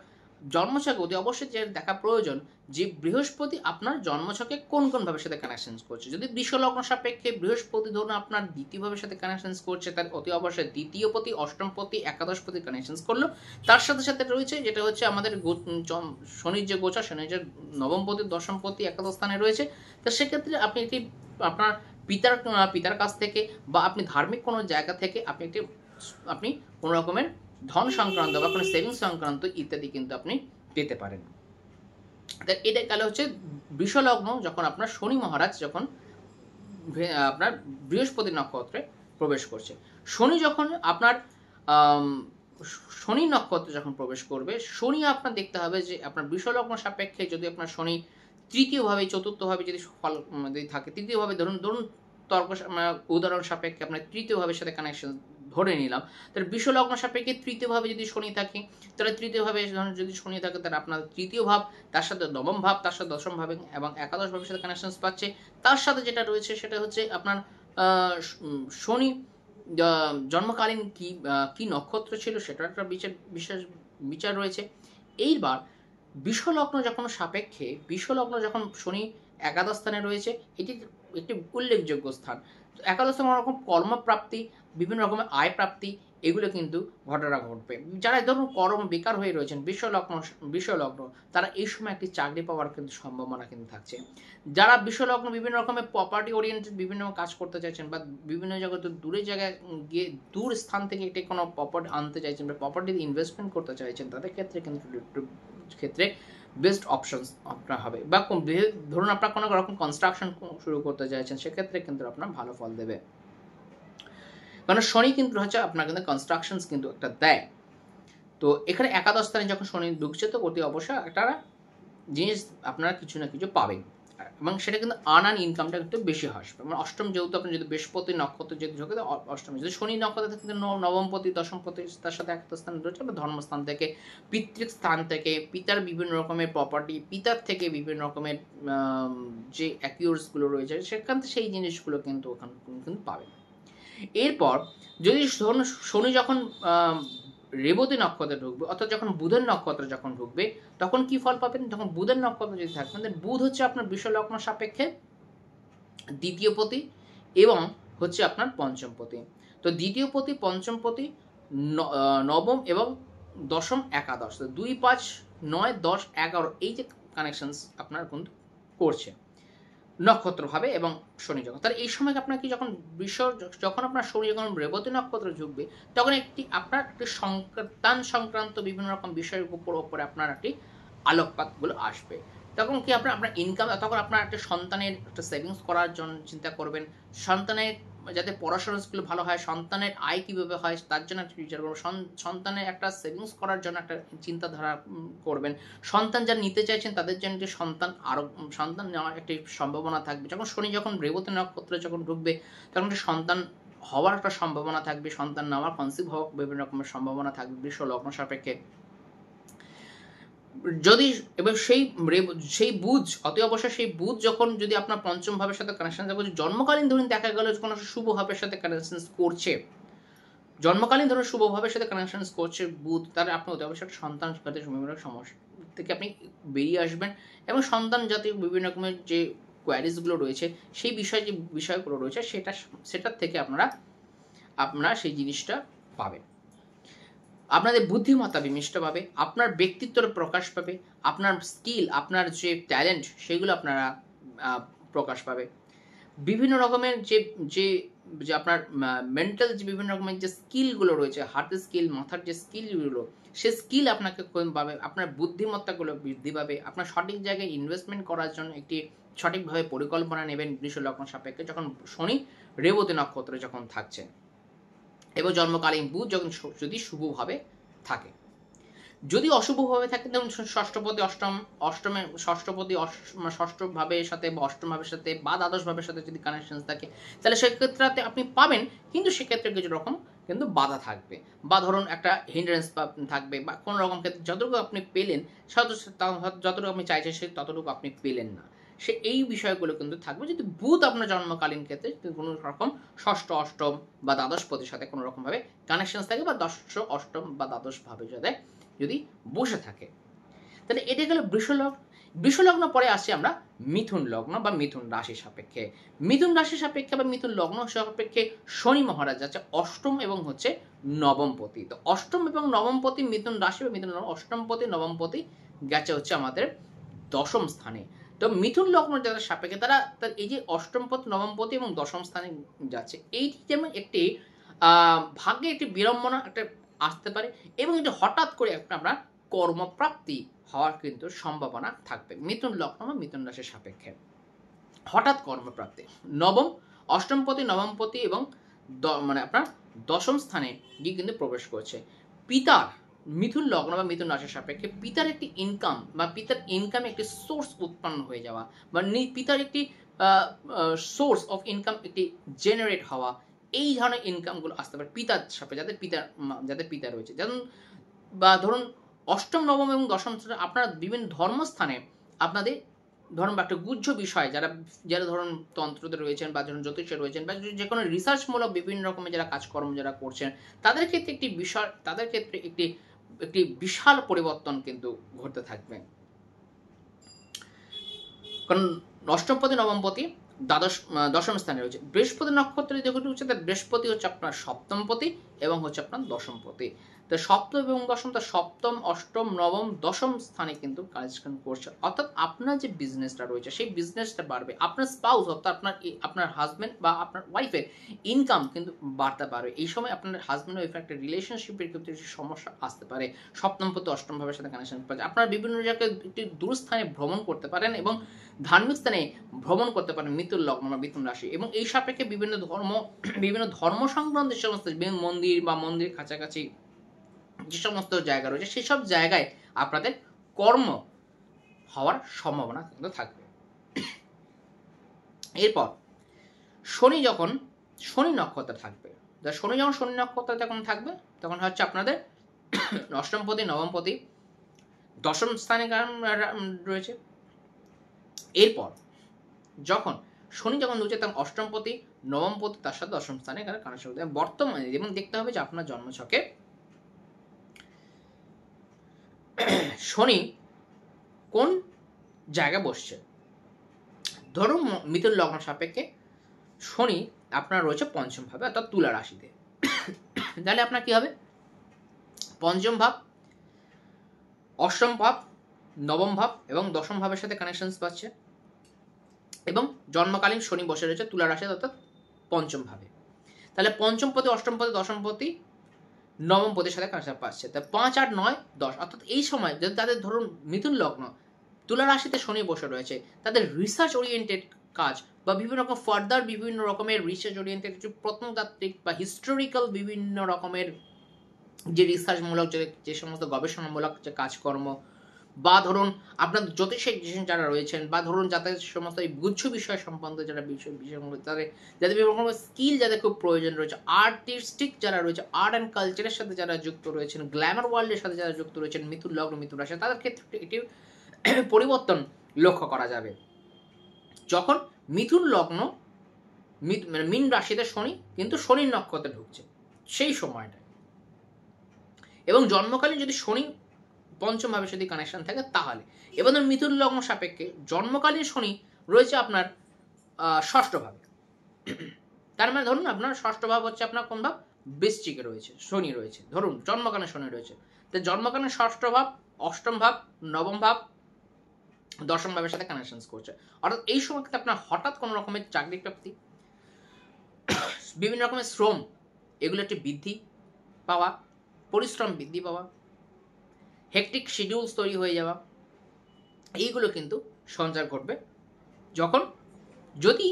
S1: জন্মছকে অতি অবশ্যই যে দেখা প্রয়োজন যে বৃহস্পতি আপনার জন্মছকে কোন কোন ভাবের সাথে কানেকশন করছে। যদি বৃষ লগ্ন সাপেক্ষে বৃহস্পতি ধরুন আপনার দ্বিতীয় ভাবের সাথে কানেকশন করছে, তার অতি অবশ্যই দ্বিতীয়পতি, অষ্টমপতি, একাদশপতি কানেকশন করলো। তার সাথে সাথে রয়েছে যেটা হচ্ছে আমাদের শনির যে গোচর, শনির যে নবমপতি, দশমপতি একাদশ স্থানে রয়েছে। তো সেক্ষেত্রে আপনি একটি আপনার পিতার কাছ থেকে বা আপনি ধার্মিক কোনো জায়গা থেকে আপনি কোনো রকমের ধন সংক্রান্ত বা কোনো সেভিংস সংক্রান্ত ইত্যাদি কিন্তু আপনি পেতে পারেন। এটা গেল হচ্ছে বৃষলগ্ন যখন আপনার শনি মহারাজ যখন আপনার বৃহস্পতি নক্ষত্রে প্রবেশ করছে। শনি যখন আপনার শনি নক্ষত্রে যখন প্রবেশ করবে, শনি আপনার দেখতে হবে যে আপনার বৃষলগ্ন সাপেক্ষে যদি আপনার শনি তৃতীয়ভাবে, চতুর্থভাবে যদি ফল যদি থাকে, তৃতীয়ভাবে ধরুন উদাহরণ সাপেক্ষে আপনার তৃতীয় ভাবের সাথে কানেকশন ধরে নিলাম, তাহলে বিশ্বলগ্ন সাপেক্ষে তৃতীয় ভাবে যদি শনি থাকে, তাহলে তৃতীয় ভাবে যদি শনি থাকে তাহলে আপনার তৃতীয় ভাব, তার সাথে নবম ভাব, তার সাথে দশম ভাবে এবং একাদশ ভাবের সাথে কানেকশন পাচ্ছে। তার সাথে যেটা রয়েছে সেটা হচ্ছে আপনার শনি জন্মকালীন কি নক্ষত্র ছিল সেটা একটা বিশেষ বিচার রয়েছে। এইবার বিষলগ্ন যখন সাপেক্ষে, বিষলগ্ন যখন শনি একাদশ স্থানে রয়েছে, এটি একটি উল্লেখযোগ্য স্থান। একাদশ স্থানে রকম কর্মপ্রাপ্তি, বিভিন্ন রকমের আয় প্রাপ্তি, এগুলো কিন্তু ঘটনা ঘটবে। যারা ধরুন কর্ম বেকার হয়ে রয়েছেন বিষলগ্ন, তারা এই সময় একটি চাকরি পাওয়ার কিন্তু সম্ভাবনা কিন্তু থাকছে। যারা বিষলগ্ন বিভিন্ন রকমের প্রপার্টি ওরিয়েন্টেড বিভিন্ন কাজ করতে চাইছেন বা বিভিন্ন জায়গায় দূরের জায়গায় গিয়ে দূর স্থান থেকে একটি কোনো প্রপার্টি আনতে চাইছেন বা প্রপার্টিতে ইনভেস্টমেন্ট করতে চাইছেন, তাদের ক্ষেত্রে কিন্তু ক্ষেত্রে বেস্ট অপশন আপনার হবে। বা ধরুন আপনার কোনো রকম কনস্ট্রাকশন শুরু করতে চাইছেন, সেক্ষেত্রে কিন্তু আপনার ভালো ফল দেবে, কারণ শনি কিন্তু হচ্ছে আপনার কিন্তু কনস্ট্রাকশনস কিন্তু একটা দেয়। তো এখানে একাদশ স্থানে যখন শনি ঢুকছে, তো অতি অবশ্যই একটা জিনিস আপনারা কিছু না কিছু পাবেন, এবং সেটা কিন্তু আর্ন ইনকামটা একটু বেশি আসবে। মানে অষ্টম যেহেতু আপনি যদি বৃহস্পতি নক্ষত্র যদি ঢোকে, অষ্টম যদি শনি নক্ষত্র থেকে নবমপতি দশমপতি তার সাথে একটা স্থান রয়েছে, বা ধর্মস্থান থেকে, পিতৃক স্থান থেকে, পিতার বিভিন্ন রকমের প্রপার্টি, পিতার থেকে বিভিন্ন রকমের যে অ্যাকিউরসগুলো রয়েছে সেখান থেকে সেই জিনিসগুলো কিন্তু ওখানে কিন্তু পাবেন। এরপর যদি শনি যখন রেবতী নক্ষত্রে ঢুকবে, অর্থাৎ যখন বুধের নক্ষত্র যখন ঢুকবে, তখন কি ফল পাবেন? তখন বুধের নক্ষত্র যদি থাকবেন, বুধ হচ্ছে আপনার বিষলগ্ন সাপেক্ষে দ্বিতীয় পতি এবং হচ্ছে আপনার পঞ্চম পতি। তো দ্বিতীয় পতি, পঞ্চম পতি, নবম এবং দশম একাদশ, 2, 5, 9, 10, 11 এই যে কানেকশনস আপনার কিন্তু করছে নক্ষত্রভাবে এবং শনি যখন, তাহলে এই সময় আপনার কি যখন আপনার শনি যখন রেবতী নক্ষত্র ঢুকবে, তখন আপনার একটি সন্তান সংক্রান্ত বিভিন্ন রকম বিষয়ের উপরে আপনার একটি আলোকপাতগুলো আসবে। তখন কি আপনার ইনকাম, তখন আপনার একটা সন্তানের একটা সেভিংস করার জন্য চিন্তা করবেন, সন্তানের যাতে পড়াশোনাগুলো ভালো হয়, সন্তানের আয় কীভাবে হয় তার জন্য একটা বিচার করবেন, সন্তানের একটা সেভিংস করার জন্য একটা চিন্তাধারা করবেন, সন্তান যারা নিতে চাইছেন তাদের জন্য একটি সন্তান নেওয়ার একটি সম্ভাবনা থাকবে। যখন শনি যখন রেবতী নক্ষত্রে যখন ঢুকবে, তখন একটি সন্তান হওয়ার একটা সম্ভাবনা থাকবে, সন্তান নেওয়ার কনসিভ হওয়ার বিভিন্ন রকমের সম্ভাবনা থাকবে বিষলগ্ন সাপেক্ষে। যদি এবার সেই বুধ, অতি অবশ্যই সেই বুধ যখন যদি আপনার পঞ্চম ভাবের সাথে কানেকশন থাকবে, জন্মকালীন ধরুন দেখা গেল কোনো শুভ ভাবের সাথে কানেকশন করছে, জন্মকালীন ধরুন শুভ ভাবের সাথে কানেকশন করছে বুধ, তাহলে আপনি অতি অবশ্যই সন্তান সমস্যা থেকে আপনি বেরিয়ে আসবেন, এবং সন্তান জাতীয় বিভিন্ন রকমের যে কোয়ারিজগুলো রয়েছে, সেই বিষয়গুলো রয়েছে সেটার থেকে আপনারা সেই জিনিসটা পাবেন। আপনাদের বুদ্ধিমত্তা বিমিষ্ট পাবে, আপনার ব্যক্তিত্বের প্রকাশ পাবে, আপনার স্কিল, আপনার যে ট্যালেন্ট সেগুলো আপনারা প্রকাশ পাবে। বিভিন্ন রকমের যে আপনার মেন্টাল যে বিভিন্ন রকমের যে স্কিলগুলো রয়েছে, হাতের স্কিল, মাথার যে স্কিলগুলো, সে স্কিল আপনাকে পাবে, আপনার বুদ্ধিমত্তাগুলো বৃদ্ধি পাবে, আপনার সঠিক জায়গায় ইনভেস্টমেন্ট করার জন্য একটি সঠিকভাবে পরিকল্পনা নেবেন বিষলগ্ন সাপেক্ষে, যখন শনি রেবতী নক্ষত্রে যখন থাকছে এবং জন্মকালীন বুধ যখন যদি শুভভাবে থাকে। যদি অশুভভাবে থাকে, যেমন ষষ্ঠপতি ষষ্ঠ ভাবের সাথে বা অষ্টম ভাবের সাথে বা দ্বাদশ ভাবের সাথে যদি কানেকশন থাকে, তাহলে সেক্ষেত্রে আপনি পাবেন, কিন্তু সেক্ষেত্রে কিছু রকম কিন্তু বাধা থাকবে, বা ধরুন একটা হিন্ড্রেন্স থাকবে, বা কোনো রকম ক্ষেত্রে যতটুকু আপনি পেলেন যতটুকু আপনি চাইছেন সে ততটুকু আপনি পেলেন না, এই বিষয়গুলো কিন্তু থাকবে। যদি বুধ আপনার জন্মকালীন ক্ষেত্রে কোনো রকম ষষ্ঠ, অষ্টম বা দ্বাদশ পতির সাথে কোনো রকম ভাবে কানেকশন থাকে, বা অষ্টম বা দ্বাদশ ভাবের সাথে যদি বসে থাকে, তাহলে এটা গেল বৃষলগ্ন। পরে আসছি আমরা মিথুন লগ্ন বা মিথুন রাশি সাপেক্ষে। মিথুন রাশি সাপেক্ষে বা মিথুন লগ্ন সাপেক্ষে শনি মহারাজ যাচ্ছে অষ্টম এবং হচ্ছে নবমপতি। তো অষ্টম এবং নবমপতি মিথুন রাশি বা মিথুন অষ্টমপতি নবমপতি গেছে হচ্ছে আমাদের দশম স্থানে। তো মিথুন লগ্ন যাদের সাপেক্ষে তারা এই যে অষ্টমপতি, নবমপতি এবং দশম স্থানে যাচ্ছে, এইটি যেমন একটি ভাগ্যে একটি বিড়ম্বনা একটা আসতে পারে, এবং এটা হঠাৎ করে আপনার কর্মপ্রাপ্তি হওয়ার কিন্তু সম্ভাবনা থাকবে মিথুন লগ্ন বা মিথুন রাশির সাপেক্ষে। হঠাৎ কর্মপ্রাপ্তি অষ্টমপতি, নবমপতি এবং মানে আপনার দশম স্থানে গিয়ে কিন্তু প্রবেশ করছে। পিতার মিথুন লগ্ন বা মিথুন রাশির সাপেক্ষে পিতার একটি ইনকাম বা পিতার ইনকামে একটি সোর্স উৎপন্ন হয়ে যাওয়া, বা পিতার একটি সোর্স অফ ইনকাম একটি জেনারেট হওয়া, এই ধরনের ইনকামগুলো আসতে পারে পিতার সাথে, যাদের পিতা রয়েছে। যেমন বা ধরুন অষ্টম, নবম এবং দশম স্থানে আপনারা বিভিন্ন ধর্মস্থানে আপনাদের ধরুন বা একটা গুহ্য বিষয় যারা ধরুন তন্ত্রতে রয়েছেন বা ধরুন জ্যোতিষে রয়েছেন বা যে কোনো রিসার্চমূলক বিভিন্ন রকমের যারা কাজকর্ম যারা করছেন, তাদের ক্ষেত্রে একটি বিশাল পরিবর্তন কিন্তু ঘটতে থাকবে। কারণ অষ্টমপতি নবমপতি দশম স্থানে রয়েছে। বৃহস্পতি নক্ষত্রে যেগুলো হচ্ছে, বৃহস্পতি হচ্ছে আপনার সপ্তমপতি এবং হচ্ছে আপনার দশমপতি। তো সপ্তম এবং দশম, তো সপ্তম, অষ্টম, নবম, দশম স্থানে কিন্তু কালেকশন করছে। অর্থাৎ আপনার যে বিজনেসটা রয়েছে সেই বিজনেসটা বাড়বে। আপনার স্পাউস অর্থাৎ আপনার হাজব্যান্ড বা আপনার ওয়াইফের ইনকাম কিন্তু বাড়তে পারে। এই সময় আপনার হাজব্যান্ড ওয়াইফের একটা রিলেশনশিপের ক্ষেত্রে সমস্যা আসতে পারে। সপ্তমপতি অষ্টম ভাবের সাথে কানেকশন পাচ্ছে। আপনারা বিভিন্ন জায়গায় একটি দূরস্থানে ভ্রমণ করতে পারেন এবং ধার্মিক স্থানে ভ্রমণ করতে পারেন মিথুন লগ্ন বা মিথুন রাশি। এবং এই সাপেক্ষে বিভিন্ন ধর্ম সংক্রান্ত যে সমস্ত মন্দির বা মন্দির কাছাকাছি যে সমস্ত জায়গা রয়েছে সেসব জায়গায় আপনাদের কর্ম হওয়ার সম্ভাবনা কিন্তু থাকবে। এরপর শনি নক্ষত্রে থাকবে। শনি নক্ষত্রে যখন থাকবে তখন হচ্ছে আপনাদের অষ্টমপতি, নবমপতি, দশম স্থানে রয়েছে। এরপর শনি যখন রয়েছে তখন অষ্টমপতি, নবমপতি তার সাথে দশম স্থানে কানেকশন করতে হবে। বর্তমানে যেমন দেখতে হবে যে আপনার জন্মছকে শনি কোন জায়গায় বসছে। ধরুন মিথুন লগ্ন সাপেক্ষে শনি আপনার রয়েছে পঞ্চম ভাবে অর্থাৎ তুলা রাশিতে। তাহলে আপনার কি হবে? পঞ্চম ভাব, অষ্টম ভাব, নবম ভাব এবং দশম ভাবের সাথে কানেকশন পাচ্ছে এবং জন্মকালীন শনি বসে রয়েছে তুলা রাশিতে অর্থাৎ পঞ্চম ভাবে। তাহলে পঞ্চম পতি, অষ্টম পতি, দশম পতি, নবম পতির সাথে কানেকশন পাচ্ছে। তা 5, 8, 9, 10 অর্থাৎ এই সময় যদি তাদের ধরুন মিথুন লগ্ন তুলা রাশিতে শনি বসে রয়েছে, তাদের রিসার্চ ওরিয়েন্টেড কাজ বা বিভিন্ন রকম ফার্দার বিভিন্ন রকমের রিসার্চ ওরিয়েন্টেড প্রত্নতাত্ত্বিক বা হিস্টোরিক্যাল বিভিন্ন রকমের যে রিসার্চমূলক যে সমস্ত গবেষণামূলক যে কাজকর্ম বা ধরুন আপনার জ্যোতিষে যারা রয়েছেন বা ধরুন যাদের সমস্ত এই গুচ্ছ বিষয় সম্বন্ধে যারা যাদের বিভিন্ন রকমের স্কিল যাদের খুব প্রয়োজন রয়েছে, আর্টিস্টিক যারা রয়েছে, আর্ট অ্যান্ড কালচারের সাথে যারা যুক্ত রয়েছেন, গ্ল্যামার ওয়ার্ল্ডের সাথে যারা যুক্ত রয়েছেন, মিথুন লগ্ন, মিথুন রাশি, তাদের ক্ষেত্রে এটি পরিবর্তন লক্ষ্য করা যাবে যখন মিথুন লগ্ন মীন রাশিতে শনি কিন্তু শনির নক্ষত্রে ঢুকছে সেই সময়টায়। এবং জন্মকালীন যদি শনি পঞ্চম ভাবে যদি কানেকশন থাকে তাহলে এবার ধরুন মিথুন লগ্ন সাপেক্ষে জন্মকালীন শনি রয়েছে আপনার ষষ্ঠ ভাবে। তার মানে ধরুন আপনার ষষ্ঠ ভাব হচ্ছে আপনার কোন ভাব? বৃশ্চিকে রয়েছে শনি রয়েছে, ধরুন জন্মকালীন শনি রয়েছে। তো জন্মকালীন ষষ্ঠ ভাব, অষ্টম ভাব, নবম ভাব, দশম ভাবের সাথে কানেকশন করছে। অর্থাৎ এই সময় কিন্তু আপনার হঠাৎ কোনো রকমের চাকরি প্রাপ্তি, বিভিন্ন রকমের শ্রম, এগুলো একটি বৃদ্ধি পাওয়া, পরিশ্রম বৃদ্ধি পাওয়া, হেকটিক শিডিউলস তৈরি হয়ে যাওয়া, এইগুলো কিন্তু সঞ্চার ঘটবে যদি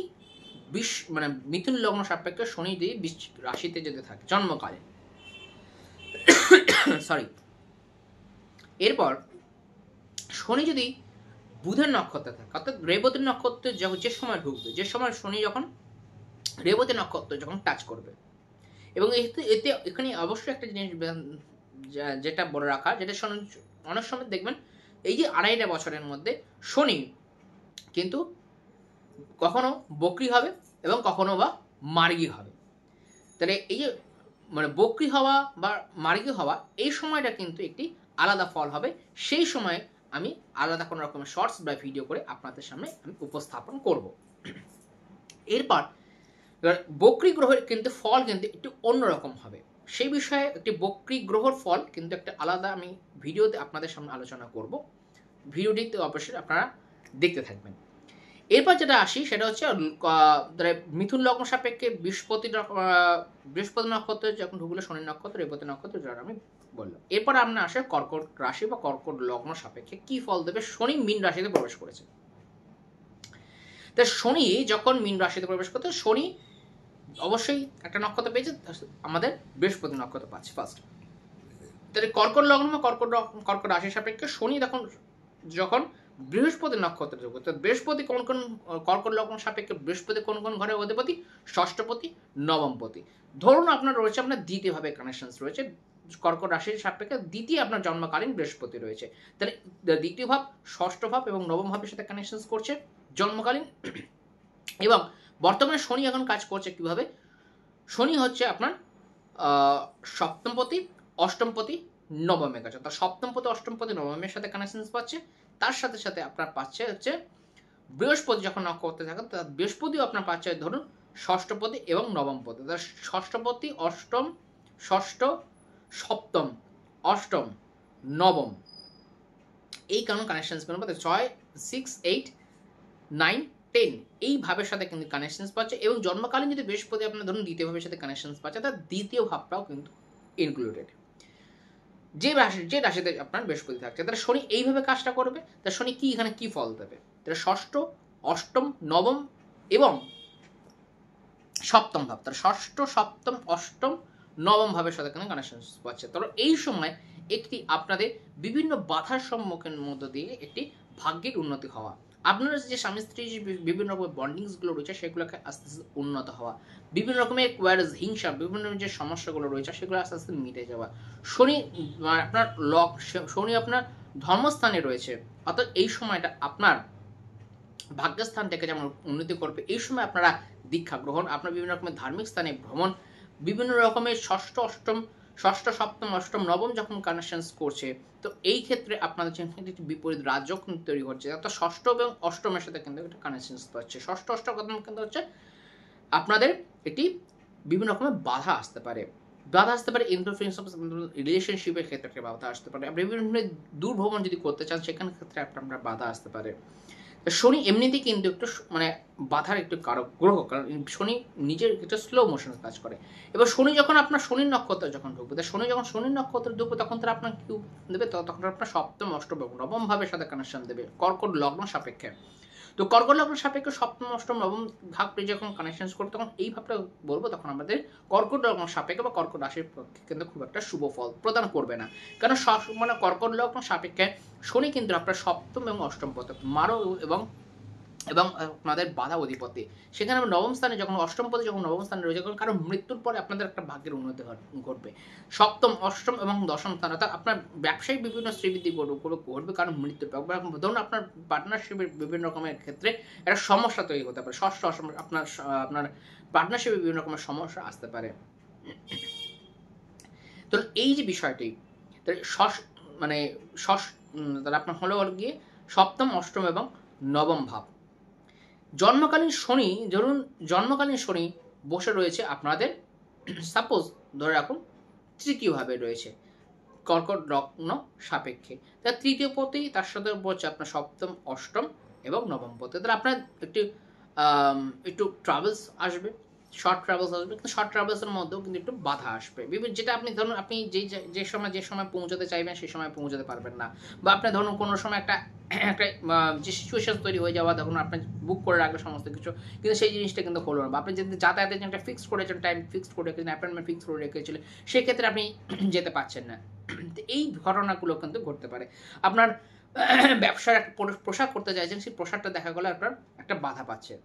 S1: মিথুন লগ্ন সাপেক্ষে শনি যদি বৃশ্চিক রাশিতে যেতে থাকে জন্মকালে। সরি। এরপর শনি যদি বুধের নক্ষত্রে থাকে অর্থাৎ রেবতী নক্ষত্রে যে সময় ঢুকবে, যে সময় শনি যখন রেবতী নক্ষত্র যখন টাচ করবে, এবং এতে এখানে অবশ্যই একটা জিনিস যেটা বলে রাখা, যেটা অনেক সময় দেখবেন এই যে 2.5 বছরের মধ্যে শনি কিন্তু কখনো বক্রি হবে এবং কখনো বা মার্গী হবে। তাহলে এই যে বক্রি হওয়া বা মার্গী হওয়া, এই সময়টা কিন্তু একটি আলাদা ফল হবে। সেই সময় আমি আলাদা কোনো রকমের শর্টস বা ভিডিও করে আপনাদের সামনে আমি উপস্থাপন করব। এরপর বক্রি গ্রহের কিন্তু ফল কিন্তু একটু অন্যরকম হবে। সেই বিষয়ে একটি বক্রি গ্রহর ফল কিন্তু একটা আলাদা আমি ভিডিওতে আপনাদের সামনে আলোচনা করব। ভিডিওটিতে অবশ্যই আপনারা দেখতে থাকবেন। এরপর যেটা আসি সেটা হচ্ছে মিথুন লগ্ন সাপেক্ষে বৃহস্পতি নক্ষত্রে যখন ঢুকলো শনি নক্ষত্র, রেবতী নক্ষত্র, যেটা আমি বললাম। এরপর আপনার আসে কর্কট রাশি বা কর্কট লগ্ন সাপেক্ষে কি ফল দেবে। শনি মীন রাশিতে প্রবেশ করেছে। তা শনি যখন মীন রাশিতে প্রবেশ করতে, শনি অবশ্যই একটা নক্ষত্র পেয়েছে, আমাদের বৃহস্পতি নক্ষত্র পাচ্ছে ফার্স্ট। তাহলে কর্কট লগ্ন বা কর্কট রাশি সাপেক্ষে শনি যখন বৃহস্পতি নক্ষত্রের যোগ। তো বৃহস্পতি কোন কোন কর্কট লগ্ন সাপেক্ষে বৃহস্পতি কোন কোন ঘরের অধিপতি? ষষ্ঠপতি, নবমপতি। ধরুন আপনার রয়েছে আপনার দ্বিতীয়ভাবে কানেকশন রয়েছে কর্কট রাশির সাপেক্ষে, দ্বিতীয় আপনার জন্মকালীন বৃহস্পতি রয়েছে, তাহলে দ্বিতীয় ভাব, ষষ্ঠ ভাব এবং নবম ভাবের সাথে কানেকশন করছে জন্মকালীন। এবং বর্তমানে শনি এখন কাজ করছে কিভাবে? শনি হচ্ছে আপনার সপ্তমপতি, অষ্টমপতি, নবমে কাছে, তার সপ্তমপতি, অষ্টমপতি, নবমের সাথে কানেকশন পাচ্ছে। তার সাথে সাথে আপনার পাচ্ছে হচ্ছে বৃহস্পতি যখন নক্ষত্রে থাকে, তার বৃহস্পতিও আপনার পাচ্ছে ধরুন ষষ্ঠপতি এবং নবমপতি। তার ষষ্ঠপতি, অষ্টম, ষষ্ঠ, সপ্তম, অষ্টম, নবম, এই কারণ কানেকশন করবো 6, 6, 8, 9, 10 এই ভাবের সাথে কিন্তু কানেকশন পাচ্ছে। এবং জন্মকালীন যদি বৃহস্পতি আপনার ধরুন দ্বিতীয় ভাবের সাথে কানেকশন পাচ্ছে, তার দ্বিতীয় ভাবটাও কিন্তু ইনক্লুডেড, যে রাশিতে আপনার বৃহস্পতি থাকছে। তাহলে শনি এইভাবে কাজটা করবে। তার শনি কি এখানে কি ফল দেবে? তাহলে ষষ্ঠ, অষ্টম, নবম এবং সপ্তম ভাব, তার ষষ্ঠ, সপ্তম, অষ্টম, নবম ভাবের সাথে কিন্তু কানেকশন পাচ্ছে। তবে এই সময় একটি আপনাদের বিভিন্ন বাধার সম্মুখীন মধ্য দিয়ে একটি ভাগ্যের উন্নতি হওয়া, আপনারা যে স্বামী স্ত্রী বিভিন্ন রকমের বন্ডিংসগুলো রয়েছে সেগুলোকে আস্তে আস্তে উন্নত হওয়া, বিভিন্ন রকমের কোয়ারেজ, হিংসা, বিভিন্ন যে সমস্যাগুলো রয়েছে সেগুলো আস্তে আস্তে মিটে যাওয়া। শনি আপনার শনি আপনার ধর্মস্থানে রয়েছে, অর্থাৎ এই সময়টা আপনার ভাগ্যস্থান থেকে যেমন উন্নতি করবে। এই সময় আপনারা দীক্ষা গ্রহণ, আপনার বিভিন্ন রকমের ধার্মিক স্থানে ভ্রমণ, বিভিন্ন রকমের ষষ্ঠ, সপ্তম, অষ্টম, নবম যখন কানেকশন করছে, তো এই ক্ষেত্রে আপনাদের একটি বিপরীত রাজযোগ তৈরি হচ্ছে। অর্থাৎ ষষ্ঠ এবং অষ্টমের সাথে কিন্তু একটা কানেকশন পাচ্ছে। ষষ্ঠ, অষ্টম কিন্তু হচ্ছে আপনাদের একটি বিভিন্ন রকমের বাধা আসতে পারে। ইন্টারফারেন্স অফ রিলেশনশিপের ক্ষেত্রে একটা বাধা আসতে পারে। আপনি বিভিন্ন দূর ভ্রমণ যদি করতে চান সেখানে ক্ষেত্রে আপনার বাধা আসতে পারে। শনি এমনিতেই কিন্তু একটু মানে বাধার একটু কারক গ্রহ, কারণ শনি নিজের একটা স্লো মোশনে কাজ করে। এবার শনি যখন আপনার শনির নক্ষত্রে যখন ঢুকবে, শনি যখন শনির নক্ষত্রে ঢুকবে তখন তারা আপনার কি দেবে? তখন আপনার সপ্তম, অষ্টম এবং নবম ভাবের সাথে কানেকশন দেবে কর্কট লগ্ন সাপেক্ষে। তো কর্কট লগ্ন সাপেক্ষে সপ্তম, অষ্টম, নবম ভাবটি যখন কানেকশন করবে তখন এই ভাবটা বলবো তখন আমাদের কর্কট লগ্ন সাপেক্ষে বা কর্কট রাশির পক্ষে কিন্তু খুব একটা শুভ ফল প্রদান করবে না। কারণ মানে কর্কট লগ্ন সাপেক্ষে শনি কিন্তু আপনার সপ্তম এবং অষ্টম পথে মারো এবং আপনাদের বাধা অধিপতি। সেখানে নবম স্থানে যখন অষ্টম পদে যখন নবম স্থানে রয়েছে, কারণ মৃত্যুর পরে আপনাদের একটা ভাগ্যের উন্নতি ঘটবে। সপ্তম, অষ্টম এবং দশম স্থান, অর্থাৎ আপনার ব্যবসায়িক বিভিন্ন শ্রীবৃদ্ধি ঘটবে, কারণ মৃত্যুর পর ধরুন আপনার পার্টনারশিপের বিভিন্ন রকমের ক্ষেত্রে একটা সমস্যা তৈরি হতে পারে। ষষ্ঠ, অষ্টম আপনার পার্টনারশিপে বিভিন্ন রকমের সমস্যা আসতে পারে। তো এই যে বিষয়টি, তাহলে আপনার হলো গিয়ে সপ্তম, অষ্টম এবং নবম ভাব। জন্মকালীন শনি বসে রয়েছে আপনাদের, সাপোজ ধরে রাখুন তৃতীয় ভাবে রয়েছে কর্কট লগ্ন সাপেক্ষে, তার তৃতীয় পতি, তার সাথে বলছে আপনার সপ্তম, অষ্টম এবং নবম পতি। তাহলে আপনার একটু ট্রাভেলস আসবে, শর্ট ট্রাভেলস আসবে, কিন্তু শর্ট ট্রাভেলসের মধ্যেও কিন্তু একটু বাধা আসবে। যেটা আপনি ধরুন আপনি যে সময় পৌঁছাতে চাইবেন সেই সময় পৌঁছাতে পারবেন না, বা আপনি ধরুন কোনো সময় একটা যে সিচুয়েশন তৈরি হয়ে যাওয়া, তখন আপনি বুক করে রাখলে সমস্ত কিছু, কিন্তু সেই জিনিসটা কিন্তু হলো না, বা আপনি যদি যাতায়াতের জন্য একটা ফিক্স করেছেন, টাইম ফিক্স করে রেখেছেন, অ্যাপয়েন্টমেন্ট ফিক্স করে রেখেছিলেন, সেক্ষেত্রে আপনি যেতে পারছেন না। এই ঘটনাগুলো কিন্তু ঘটতে পারে। আপনার ব্যবসার একটা প্রসার করতে চাইছেন, সেই প্রসারটা দেখা গেলো আপনার একটা বাধা পাচ্ছে।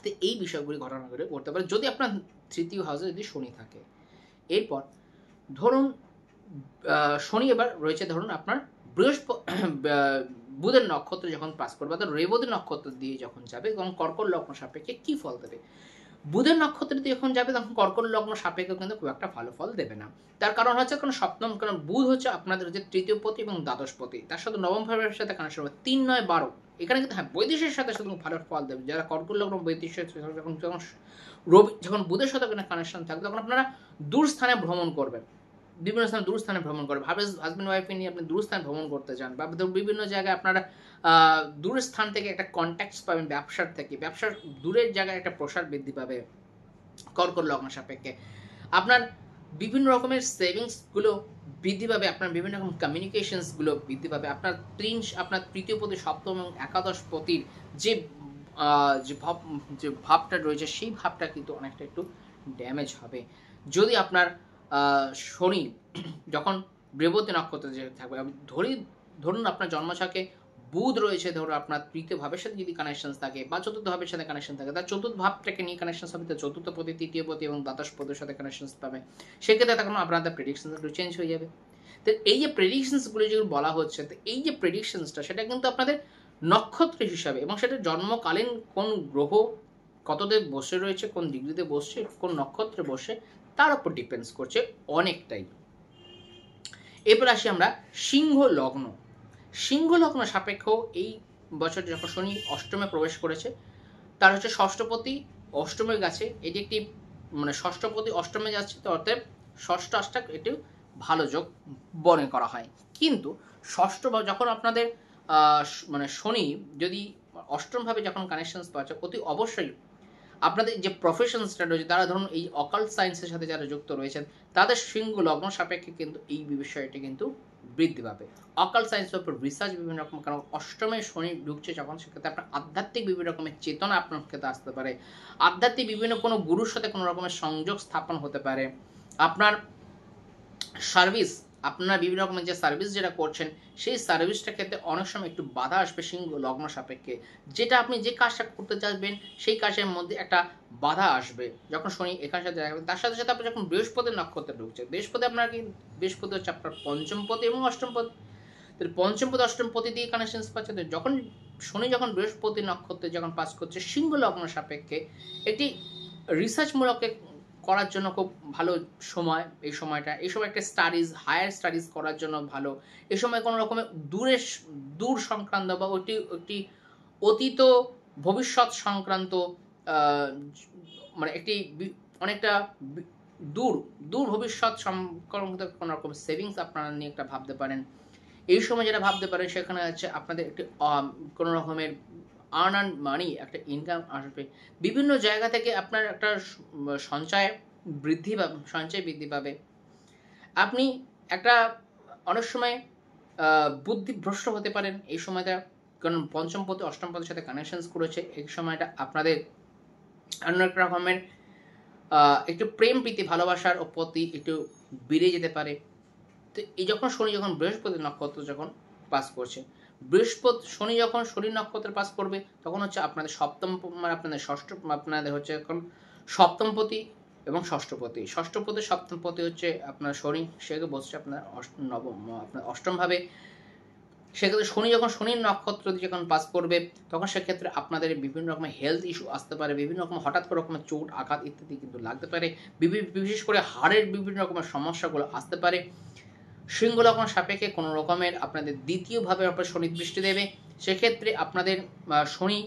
S1: তো এই বিষয়গুলি ঘটনাগুলি করতে পারে যদি আপনার তৃতীয় হাউসে যদি শনি থাকে। এরপর ধরুন শনি এবার রয়েছে ধরুন আপনার বুধের নক্ষত্র যখন পাস করবে, অর্থাৎ রেবতী নক্ষত্র দিয়ে যখন যাবে তখন কর্কট লগ্ন সাপেক্ষে কি ফল দেবে? বুধের নক্ষত্র দিয়ে যখন যাবে তখন কর্কট লগ্ন সাপেক্ষে কিন্তু খুব একটা ভালো ফল দেবে না। তার কারণ হচ্ছে কারণ সপ্তম, কারণ বুধ হচ্ছে আপনাদের যে তৃতীয় পতি এবং দ্বাদশ পতি, তার সাথে নবম ভাবের সাথে কানেকশন হবে 3, 9, 12। এখানে কিন্তু হ্যাঁ বৈদেশিক সাথে সাথে ভালো ফল দেবে। যারা কর্কট লগ্ন বৈদেশিক যখন বুধের সাথে কানেকশন থাকবে তখন আপনারা দূর স্থানে ভ্রমণ করবেন, বিভিন্ন স্থানে দূর স্থানে ভ্রমণ করবে। হাজব্যান্ড ওয়াইফকে নিয়ে আপনি দূর স্থানে ভ্রমণ করতে চান, বা বিভিন্ন জায়গায় আপনারা দূর স্থান থেকে একটা কন্ট্যাক্ট পাবেন, ব্যবসার দূরের জায়গায় একটা প্রসার বৃদ্ধি পাবে কর্কট লগ্ন সাপেক্ষে। আপনার বিভিন্ন রকমের সেভিংসগুলো বৃদ্ধি পাবে, আপনার বিভিন্ন রকম কমিউনিকেশনসগুলো বৃদ্ধি পাবে। আপনার তৃতীয় পতি, সপ্তম এবং একাদশ পতির যে ভাবটা রয়েছে সেই ভাবটা কিন্তু অনেকটা একটু ড্যামেজ হবে। যদি আপনার শনি যখন রেবতী নক্ষত্রে যে থাকবে, ধরুন আপনার জন্মছকে বুধ রয়েছে ধরো আপনার তৃতীয় ভাবের সাথে যদি কানেকশন থাকে বা চতুর্থ ভাবের সাথে কানেকশন থাকে, তার চতুর্থ ভাবটাকে নিয়ে কানেকশন হবে, তার চতুর্থ পতি, তৃতীয় পতি এবং দ্বাদশ পদের সাথে কানেকশন পাবে, সেক্ষেত্রে তখন আপনাদের প্রেডিকশন একটু চেঞ্জ হয়ে যাবে। তো এই যে প্রেডিকশনসগুলো যেগুলো বলা হচ্ছে, তো এই যে প্রেডিকশনসটা সেটা কিন্তু আপনাদের নক্ষত্র হিসাবে এবং সেটা জন্মকালীন কোন গ্রহ কততে বসে রয়েছে, কোন ডিগ্রিতে বসছে, কোন নক্ষত্রে বসে, তার উপর ডিপেন্ডস করছে অনেকটাই। এরপর আসি আমরা সিংহ লগ্ন। সিংহ লগ্ন সাপেক্ষ এই বছর যখন শনি অষ্টমে প্রবেশ করেছে, তার হচ্ছে ষষ্ঠপতি অষ্টমের কাছে, এটি একটি মানে ষষ্ঠপতি অষ্টমে যাচ্ছে, তো অর্থাৎ ষষ্ঠ অষ্টাক এটি ভালো যোগ মনে করা হয়। কিন্তু ষষ্ঠ যখন আপনাদের মানে শনি যদি অষ্টমভাবে যখন কানেকশনস পাচ্ছে, অতি অবশ্যই আপনাদের যে প্রফেশনসটা রয়েছে, তারা ধরুন এই অকাল্ট সায়েন্সের সাথে যারা যুক্ত রয়েছেন, তাদের সিংহ লগ্ন সাপেক্ষে কিন্তু এই বিষয়টি কিন্তু বৃদ্ধি পাবে। অকাল্ট সায়েন্সের উপর রিসার্চ বিভিন্ন রকম, কারণ অষ্টমে শনি ঢুকছে যখন, সেক্ষেত্রে আপনার আধ্যাত্মিক বিভিন্ন রকমের চেতনা আপনার ক্ষেত্রে আসতে পারে, আধ্যাত্মিক বিভিন্ন কোনো গুরুর সাথে কোনো রকমের সংযোগ স্থাপন হতে পারে, আপনার সার্ভিস, আপনারা বিভিন্ন রকমের যে সার্ভিস যেটা করছেন, সেই সার্ভিসটা ক্ষেত্রে অনেক সময় একটু বাধা আসবে সিংহ লগ্ন সাপেক্ষে, যেটা আপনি যে কাজটা করতে চাইবেন সেই কাজের মধ্যে একটা বাধা আসবে যখন শনি এখানে সাথে দেখা যাবে। তার সাথে সাথে আপনি যখন বৃহস্পতির নক্ষত্রে ঢুকছে, বৃহস্পতি আপনার কি, বৃহস্পতি হচ্ছে আপনার পঞ্চম পতি এবং অষ্টম পতি, পঞ্চম পদ অষ্টম পতি দিয়ে কানেকশন পাচ্ছে। যখন শনি যখন বৃহস্পতি নক্ষত্রে যখন পাস করছে সিংহ লগ্ন সাপেক্ষে, একটি রিসার্চমূলক করার জন্য খুব ভালো সময় এই সময়টা। এই সময় একটা স্টাডিজ, হায়ার স্টাডিজ করার জন্য ভালো। এই সময় কোনো রকমের দূর সংক্রান্ত বা একটি অতীত ভবিষ্যৎ সংক্রান্ত মানে একটি অনেকটা দূর ভবিষ্যৎ সংক্রান্ত কোনো রকম সেভিংস আপনারা নিয়ে একটা ভাবতে পারেন। এই সময় যেটা ভাবতে পারেন সেখানে হচ্ছে আপনাদের একটি কোনো রকমের আর্ন মানি, একটা ইনকাম আসবে, বিভিন্ন জায়গা থেকে আপনার একটা সঞ্চয় বৃদ্ধি পাবে। আপনি একটা অনেক সময় বুদ্ধিভ্রষ্ট হতে পারেন এই সময়টা, কারণ পঞ্চম পতি অষ্টম পদের সাথে কানেকশনস করেছে। এই সময়টা আপনাদের অনেক রকমের একটু প্রেম প্রীতি ভালোবাসার প্রতি একটু বেড়ে যেতে পারে। তো এই যখন শনি যখন বৃহস্পতি নক্ষত্র যখন পাস করছে, শনি যখন শনি নক্ষত্রে পাস করবে, তখন হচ্ছে আপনাদের সপ্তম, মানে আপনাদের ষষ্ঠ, আপনাদের হচ্ছে এখন সপ্তমপতি এবং ষষ্ঠপতি। ষষ্ঠপতি সপ্তমপতি হচ্ছে আপনার শনি, সেগুলো বসছে আপনার আপনার অষ্টমভাবে। সেক্ষেত্রে শনি যখন শনির নক্ষত্র যখন পাস করবে, তখন সেক্ষেত্রে আপনাদের বিভিন্ন রকমের হেলথ ইস্যু আসতে পারে, বিভিন্ন রকম হঠাৎ করে রকমের চোট আঘাত ইত্যাদি কিন্তু লাগতে পারে, বিশেষ করে হাড়ের বিভিন্ন রকমের সমস্যাগুলো আসতে পারে। সিংহ লগ্ন সাপেক্ষে কোনো রকমের আপনাদের দ্বিতীয়ভাবে আপনার শনি দৃষ্টি দেবে, সেক্ষেত্রে আপনাদের শনি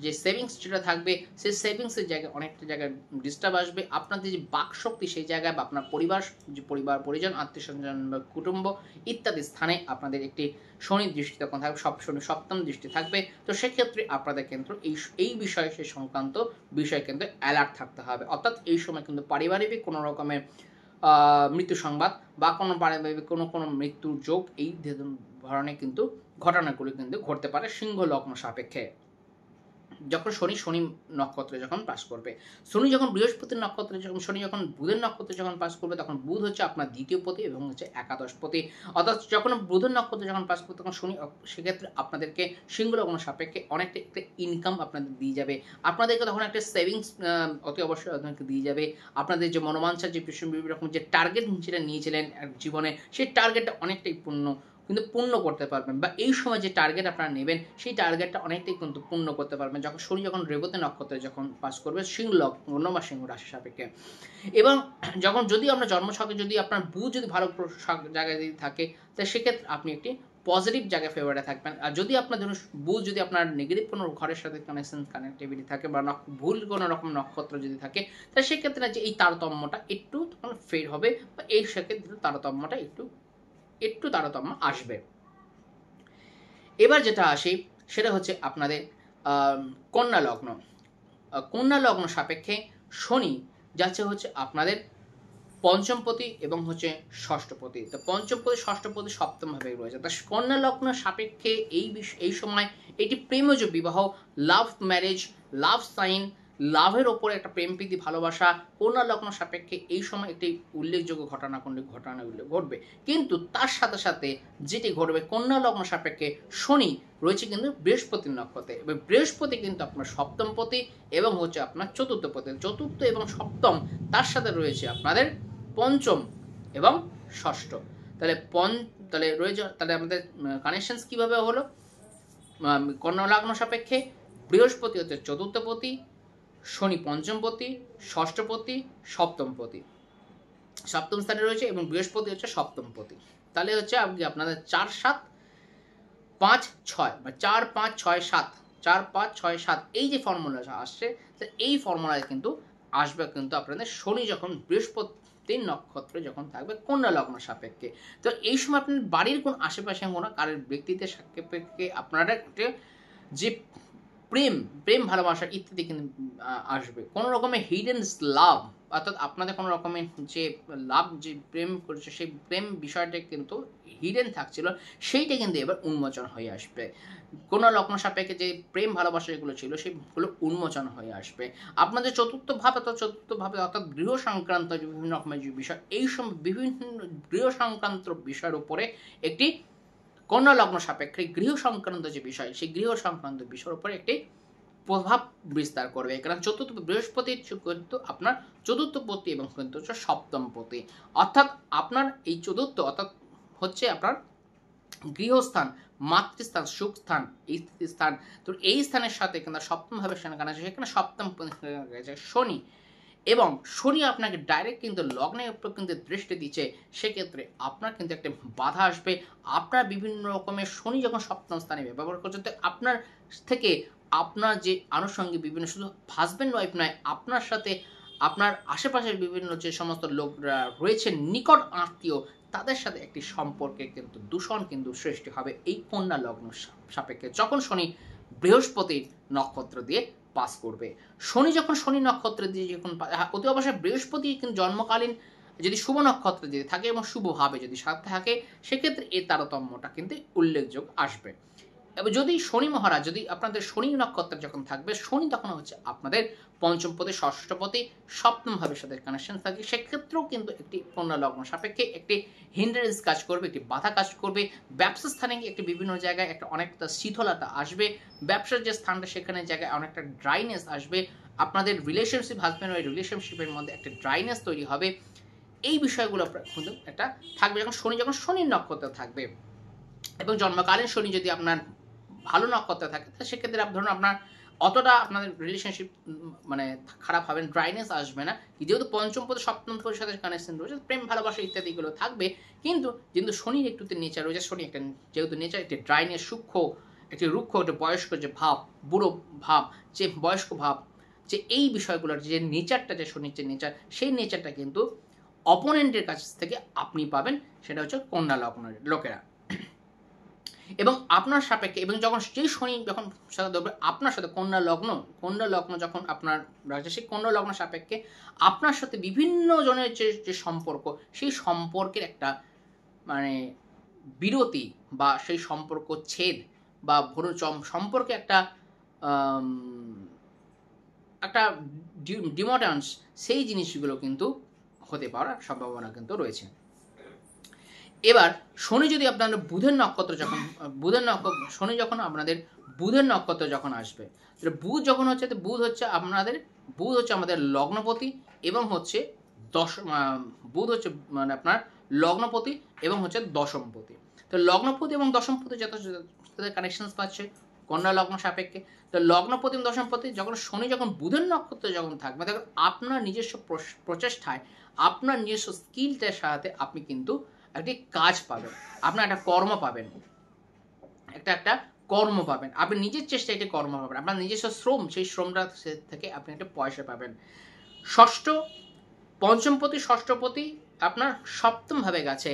S1: যে সেভিংস যেটা থাকবে, সেই সেভিংসের জায়গায় অনেকটা জায়গায় ডিস্টার্ব আসবে। আপনাদের যে বাকশক্তি সেই জায়গায় বা আপনার পরিবার পরিজন, আত্মীয় স্বজন বা কুটুম্ব ইত্যাদি স্থানে আপনাদের একটি শনি দৃষ্টি তখন থাকবে, সপ্তম দৃষ্টি থাকবে। তো সেক্ষেত্রে আপনাদের কিন্তু এই বিষয়ে সেই সংক্রান্ত বিষয়ে কিন্তু অ্যালার্ট থাকতে হবে। অর্থাৎ এই সময় কিন্তু পারিবারিক কোনো রকমের মৃত্যু সংবাদ বা কোনো পারিবারিক কোনো মৃত্যুর যোগ, এই ধরনের কিন্তু ঘটনাগুলি কিন্তু ঘটতে পারে সিংহ লগ্ন সাপেক্ষে যখন শনি নক্ষত্রে যখন পাস করবে। শনি যখন বৃহস্পতির নক্ষত্রে যখন, শনি যখন বুধের নক্ষত্রে যখন পাস করবে, তখন বুধ হচ্ছে আপনার দ্বিতীয় পতি এবং হচ্ছে একাদশ পতি। অর্থাৎ যখন বুধের নক্ষত্রে যখন পাস করবে, তখন শনি সেক্ষেত্রে আপনাদেরকে সিংহ লগ্ন সাপেক্ষে অনেকটা একটা ইনকাম আপনাদের দিয়ে যাবে, আপনাদেরকে তখন একটা সেভিংস অতি অবশ্যই আপনাদেরকে দিয়ে যাবে। আপনাদের যে মনোবাঞ্ছা, যে বিভিন্ন রকম যে টার্গেট যেটা নিয়েছিলেন জীবনে, সেই টার্গেটটা অনেকটাই কিন্তু পূর্ণ করতে পারবেন, বা এই সময় যে টার্গেট আপনারা নেবেন সেই টার্গেটটা অনেকটাই কিন্তু পূর্ণ করতে পারবেন যখন শনি যখন রেবতী নক্ষত্রে যখন পাস করবে সিংহ লগ্ন বা সিংহ রাশি সাপেক্ষে। এবং যখন যদি আমরা জন্মছকে যদি আপনার বুধ যদি ভালো জায়গায় যদি থাকে, তাহলে সেক্ষেত্রে আপনি একটি পজিটিভ জায়গায় ফেভারে থাকবেন। আর যদি আপনার ধরুন বুধ যদি আপনার নেগেটিভ কোনো ঘরের সাথে কানেক্টিভিটি থাকে বা ভুল কোনো রকম নক্ষত্র যদি থাকে, তাহলে সেক্ষেত্রে যে এই তারতম্যটা একটু তখন ফেড হবে, বা এই সেক্ষেত্রে তারতম্যটা একটু তারতম্য আসবে। এবার যেটা আসি সেটা হচ্ছে আপনাদের কন্যা লগ্ন। কন্যা লগ্ন সাপেক্ষে শনি যাচ্ছে হচ্ছে আপনাদের পঞ্চমপতি এবং হচ্ছে ষষ্ঠপতি। তো পঞ্চমপতি ষষ্ঠপতি সপ্তমভাবে রয়েছে। তা কন্যা লগ্ন সাপেক্ষে এই সময় এটি প্রেমজ বিবাহ, লাভ ম্যারেজ, লাভ সাইন, লাভের ওপরে একটা প্রেম প্রীতি ভালোবাসা কন্যা লগ্ন সাপেক্ষে এই সময় একটি উল্লেখযোগ্য ঘটনা ঘটবে। কিন্তু তার সাথে সাথে যেটি ঘটবে কন্যা লগ্ন সাপেক্ষে শনি রয়েছে কিন্তু বৃহস্পতির নক্ষত্রে, এবং বৃহস্পতি কিন্তু আপনার সপ্তম পতি এবং হচ্ছে আপনার চতুর্থ পতি, চতুর্থ এবং সপ্তম তার সাথে রয়েছে আপনাদের পঞ্চম এবং ষষ্ঠ। তাহলে রয়েছে, তাহলে আমাদের কানেকশনস কিভাবে হলো? কন্যা লগ্ন সাপেক্ষে বৃহস্পতি হচ্ছে চতুর্থ পতি, শনি পঞ্চম পতি, ষষ্ঠ পতি, সপ্তম পতি, সপ্তম স্থানে রয়েছে, এবং বৃহস্পতি হচ্ছে সপ্তম পতি। তাহলে হচ্ছে আপনাদের 4 7 5 6 বা 4 5 6 7, 4 5 6 7 এই যে ফর্মুলাটা আসছে, এই ফর্মুলায় কিন্তু আসবে কিন্তু আপনাদের শনি যখন বৃহস্পতির নক্ষত্রে যখন থাকবে কন্যা লগ্ন সাপেক্ষে। তো এই সময় আপনার বাড়ির কোন আশেপাশে কোনো কারোর ব্যক্তিত্বের সাপেক্ষে আপনারা যে প্রেম ভালোবাসা ইত্যাদি কিন্তু আসবে। কোনো রকমের হিডেন লাভ, অর্থাৎ আপনাদের কোনো রকমের যে লাভ, যে প্রেম করছে সেই প্রেম বিষয়টা কিন্তু হিডেন থাকছিল, সেইটা কিন্তু এবার উন্মোচন হয়ে আসবে। কোনো লগ্ন সাপেক্ষে যে প্রেম ভালোবাসা যেগুলো ছিল সেগুলো উন্মোচন হয়ে আসবে। আপনাদের চতুর্থ ভাবে অর্থাৎ গৃহ সংক্রান্ত যে বিভিন্ন রকমের যে বিষয়, এই সময় বিভিন্ন গৃহ সংক্রান্ত বিষয়ের উপরে একটি কন্যা লগ্ন সাপেক্ষে গৃহ সংক্রান্ত যে বিষয়, সেই গৃহ সংক্রান্ত বিষয়ের উপরে একটি প্রভাব বিস্তার করবে। কারণ চতুর্থ বৃহস্পতি কিন্তু আপনার চতুর্থ পতি এবং কিন্তু হচ্ছে সপ্তম পতি, অর্থাৎ আপনার এই চতুর্থ অর্থাৎ হচ্ছে আপনার গৃহস্থান, মাতৃস্থান, সুখস্থান, এই স্থান। তো এই স্থানের সাথে কিন্তু সপ্তম ভাবে সেখানে সপ্তম শনি, এবং শনি আপনাকে ডাইরেক্ট কিন্তু লগ্নের উপর কিন্তু দৃষ্টি দিচ্ছে। সেক্ষেত্রে আপনার কিন্তু একটা বাধা আসবে। আপনার বিভিন্ন রকমের শনি যখন সপ্তম স্থানে ব্যবহার করছে, তো আপনার থেকে আপনার যে আনুষঙ্গিক বিভিন্ন, শুধু হাজব্যান্ড ওয়াইফ নয়, আপনার সাথে আপনার আশেপাশের বিভিন্ন যে সমস্ত লোকরা রয়েছে নিকট আত্মীয়, তাদের সাথে একটি সম্পর্কে কিন্তু দূষণ কিন্তু সৃষ্টি হবে এই কন্যা লগ্ন সাপেক্ষে যখন শনি বৃহস্পতির নক্ষত্র দিয়ে পাস করবে। শনি যখন শনি নক্ষত্র দিয়ে যখন অতি অবশ্যই বৃহস্পতি কিন্তু জন্মকালীন যদি শুভ নক্ষত্রে যদি থাকে এবং শুভভাবে যদি সাথে থাকে, সেক্ষেত্রে এই তারতম্যটা কিন্তু উল্লেখযোগ্য আসবে। এবং যদি শনি মহারাজ যদি আপনাদের শনি নক্ষত্রে যখন থাকবে, শনি তখন হচ্ছে আপনাদের পঞ্চম পতি, ষষ্ঠ পতি, সপ্তম ভাবের সাথে কানেকশন থাকে, সেক্ষেত্রেও কিন্তু একটি কন্যা লগ্ন সাপেক্ষে একটি হিন্ডারেন্স কাজ করবে, একটি বাধা কাজ করবে। ব্যবসা স্থানে একটি বিভিন্ন জায়গায় একটা অনেকটা শিথলতা আসবে। ব্যবসার যে স্থানটা সেখানে জায়গায় অনেকটা ড্রাইনেস আসবে। আপনাদের রিলেশনশিপ, হাজব্যান্ড ওয়াইফ রিলেশনশিপের মধ্যে একটা ড্রাইনেস তৈরি হবে। এই বিষয়গুলো কিন্তু একটা থাকবে যখন শনির নক্ষত্রে থাকবে। এবং জন্মকালীন শনি যদি আপনার ভালো নক্ষত্রে থাকে, তাহলে সেক্ষেত্রে ধরুন আপনার অতটা আপনাদের রিলেশনশিপ মানে খারাপ হবে, ড্রাইনেস আসবে না। যেহেতু পঞ্চম পদ সপ্তম পদের সাথে কানেকশন রয়েছে, প্রেম ভালোবাসা ইত্যাদিগুলো থাকবে। কিন্তু শনির একটু নেচার রয়েছে, শনি একটা যেহেতু নেচার একটি ড্রাইনেস, সূক্ষ্ম, একটি রুক্ষ, একটি বয়স্ক যে ভাব, বুড়ো ভাব, যে বয়স্ক ভাব, যে এই বিষয়গুলোর যে নেচারটা, যে শনির যে নেচার, সেই নেচারটা কিন্তু অপোনেন্টের কাছ থেকে আপনি পাবেন। সেটা হচ্ছে কন্যা লগ্নের লোকেরা। এবং আপনার সাপেক্ষে, এবং যখন সেই শনি যখন সাথে ধরবে আপনার সাথে কন্যা লগ্ন যখন আপনার রাজা, সেই কন্যা লগ্ন সাপেক্ষে আপনার সাথে বিভিন্ন জনের যে সম্পর্ক, সেই সম্পর্কের একটা মানে বিরতি বা সেই সম্পর্ক ছেদ বা সম্পর্কে একটা একটা ডিমোটান্স, সেই জিনিসগুলো কিন্তু হতে পারার সম্ভাবনা কিন্তু রয়েছে। এবার শনি যদি আপনাদের শনি যখন আপনাদের বুধের নক্ষত্র যখন আসবে, বুধ যখন হচ্ছে, বুধ হচ্ছে আমাদের লগ্নপতি এবং হচ্ছে বুধ হচ্ছে মানে আপনার লগ্নপতি এবং হচ্ছে দশমপতি। তো লগ্নপতি এবং দশমপতি যত কানেকশন পাচ্ছে কন্যা লগ্ন সাপেক্ষে। তো লগ্নপতি এবং দশমপতি যখন শনি যখন বুধের নক্ষত্রে যখন থাকবে, তখন আপনার নিজস্ব প্রচেষ্টায়, আপনার নিজস্ব স্কিলটার সাথে আপনি কিন্তু একটি কাজ পাবেন, আপনার একটা কর্ম পাবেন, একটা কর্ম পাবেন, আপনি নিজের চেষ্টায় একটি কর্ম পাবেন, আপনার নিজস্ব শ্রম, সেই শ্রমটা থেকে আপনি একটা পয়সা পাবেন। পঞ্চমপতি ষষ্ঠপতি আপনার সপ্তম ভাবে গেছে,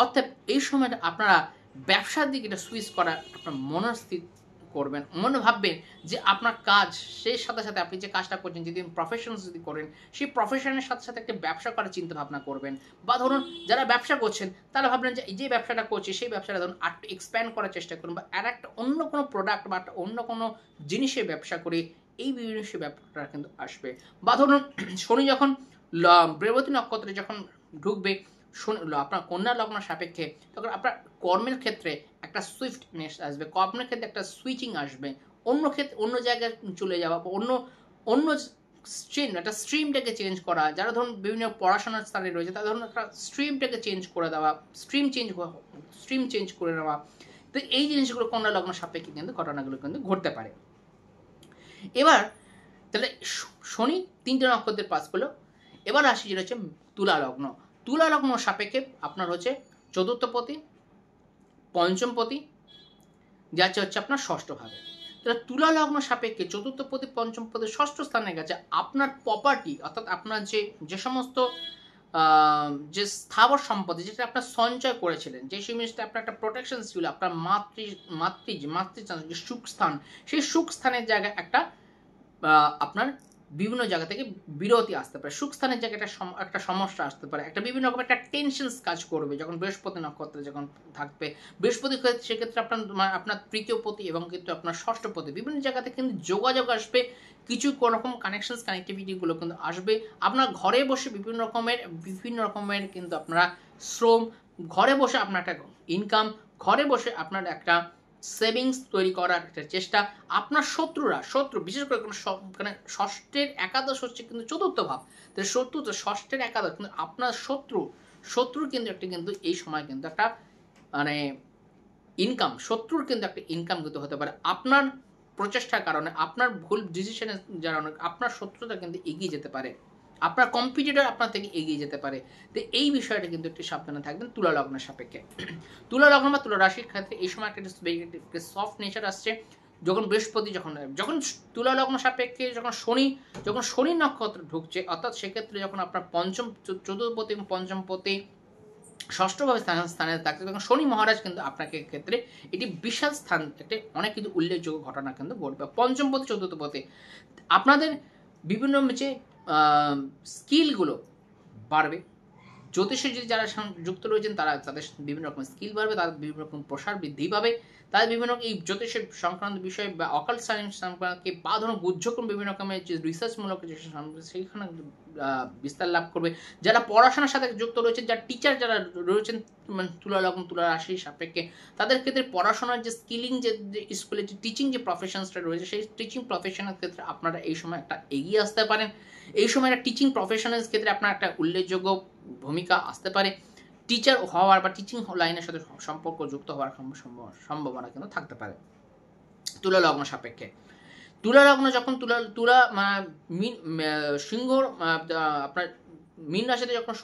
S1: অর্থাৎ এই সময়টা আপনারা ব্যবসার দিকে এটা সুইচ করা আপনার মনস্থির করবেন, মনে ভাববেন যে আপনার কাজ, সেই সাথে সাথে আপনি যে কাজটা করছেন, যদি প্রফেশন যদি করেন, সেই প্রফেশনের সাথে সাথে একটা ব্যবসা করার চিন্তা ভাবনা করবেন। বা ধরুন যারা ব্যবসা করছেন তারা ভাবলেন যে এই যে ব্যবসাটা করছি, সেই ব্যবসাটা ধরুন আর এক্সপ্যান্ড করার চেষ্টা করুন, বা আর একটা অন্য কোনো প্রোডাক্ট বা অন্য কোনো জিনিসের ব্যবসা করি, এই বিভিন্ন সে ব্যাপারটা কিন্তু আসবে। বা ধরুন শনি যখন বৃহস্পতি নক্ষত্রে যখন ঢুকবে, শনি আপনার কন্যা লগ্ন সাপেক্ষে, তখন আপনার কর্মের ক্ষেত্রে একটা সুইফটনেস আসবে, কর্মের ক্ষেত্রে একটা সুইচিং আসবে, অন্য ক্ষেত্রে অন্য জায়গায় চলে যাওয়া, বা অন্য অন্য একটা স্ট্রিমটাকে চেঞ্জ করা। যারা ধরুন বিভিন্ন পড়াশোনার স্থানে রয়েছে তারা ধরুন একটা স্ট্রিমটাকে চেঞ্জ করে দেওয়া, স্ট্রিম চেঞ্জ করে নেওয়া। তো এই জিনিসগুলো কন্যা লগ্ন সাপেক্ষে কিন্তু ঘটনাগুলো কিন্তু ঘটতে পারে। এবার তাহলে শনি 3টে নক্ষত্রের পাস করলো। এবার আসি যেটা হচ্ছে তুলা লগ্ন। তুলা লগ্ন সাপেক্ষে আপনার হচ্ছে চতুর্থপতি, পঞ্চমপতি, যাচ্ছে হচ্ছে আপনার ষষ্ঠভাবে। তাহলে তুলা লগ্ন সাপেক্ষে চতুর্থপতি, পঞ্চমপতি, ষষ্ঠ স্থানে গেছে আপনার প্রপার্টি, অর্থাৎ আপনার যে সমস্ত যে স্থাবর সম্পত্তি যেটা আপনার সঞ্চয় করেছিলেন, যে জিনিসটা আপনার একটা প্রোটেকশন ছিল, আপনার যে সুখ স্থান, সেই সুখ স্থানের জায়গায় একটা আপনার বিভিন্ন জায়গা থেকে বিরতি আসতে পারে, সুখ স্থানের জায়গায় একটা সমস্যা আসতে পারে, একটা বিভিন্ন রকম একটা টেনশনস কাজ করবে যখন বৃহস্পতি নক্ষত্রে যখন থাকবে। বৃহস্পতি সেক্ষেত্রে আপনার তৃতীয় পতি এবং কিন্তু আপনার ষষ্ঠ পতি, বিভিন্ন জায়গাতে কিন্তু যোগাযোগ আসবে, কিছু রকম কানেক্টিভিটিগুলো কিন্তু আসবে। আপনার ঘরে বসে বিভিন্ন রকমের কিন্তু আপনারা শ্রম, ঘরে বসে আপনার একটা ইনকাম, ঘরে বসে আপনার একটা সেভিংস তৈরি করার একটা চেষ্টা। আপনার শত্রু বিশেষ করে মানে ষষ্ঠের একাদশ হচ্ছে কিন্তু চতুর্থ ভাব, তো ষষ্ঠের একাদশ কিন্তু আপনার শত্রুর কিন্তু এই সময় কিন্তু একটা মানে ইনকাম, শত্রুর কিন্তু একটা ইনকাম কিন্তু হতে পারে আপনার প্রচেষ্টার কারণে, আপনার ভুল ডিসিশনের কারণে আপনার শত্রুতা কিন্তু এগিয়ে যেতে পারে, আপনার কম্পিটিটর আপনার থেকে এগিয়ে যেতে পারে। তো এই বিষয়টা কিন্তু একটু সাবধানে থাকবেন তুলা লগ্নের সাপেক্ষে। তুলা লগ্ন বা তুলা রাশির ক্ষেত্রে এই সময় একটা সফট নেচার আসছে। যখন বৃহস্পতি যখন তুলা লগ্ন সাপেক্ষে যখন শনি নক্ষত্র ঢুকছে, অর্থাৎ সেক্ষেত্রে যখন আপনার চতুর্থপতি এবং পঞ্চমপতি ষষ্ঠভাবে স্থানে থাকছে, তখন শনি মহারাজ কিন্তু আপনাকে ক্ষেত্রে এটি বিশাল স্থান, একটি অনেক কিন্তু উল্লেখযোগ্য ঘটনা কিন্তু ঘটবে। পঞ্চমপতি চতুর্থপতি আপনাদের বিভিন্ন যে স্কিলগুলো বাড়বে, জ্যোতিষে যদি যারা যুক্ত রয়েছেন তাদের বিভিন্ন রকম স্কিল বাড়বে, তাদের বিভিন্ন রকম প্রসার বৃদ্ধি পাবে, তাদের বিভিন্ন এই জ্যোতিষের সংক্রান্ত বিষয় বা অকাল্ট সায়েন্স সংক্রান্ত বা ধরুন গুহ্যক্রম বিভিন্ন রকমের যে রিসার্চমূলক যে সেইখানে বিস্তার লাভ করবে। যারা পড়াশোনার সাথে যুক্ত রয়েছেন, যারা টিচার যারা রয়েছেন মানে তুলা লগ্ন তুলা রাশির সাপেক্ষে, তাদের ক্ষেত্রে পড়াশোনার যে স্কিলিং যে স্কুলে যে টিচিং যে প্রফেশনসটা রয়েছে, সেই টিচিং প্রফেশনের ক্ষেত্রে আপনারা এই সময় একটা এগিয়ে আসতে পারেন। এই সময় একটা টিচিং প্রফেশনের ক্ষেত্রে আপনার একটা উল্লেখযোগ্য ভূমিকা আসতে পারে। টিচার হওয়ার বা টিচিং লাইনের সাথে সম্পর্ক যুক্ত হওয়ার সম্ভাবনা কিন্তু থাকতে পারে তুলা লগ্ন সাপেক্ষে। তুলা লগ্ন যখন তুলা সিংহর আপনার মীন রাশিতে যখন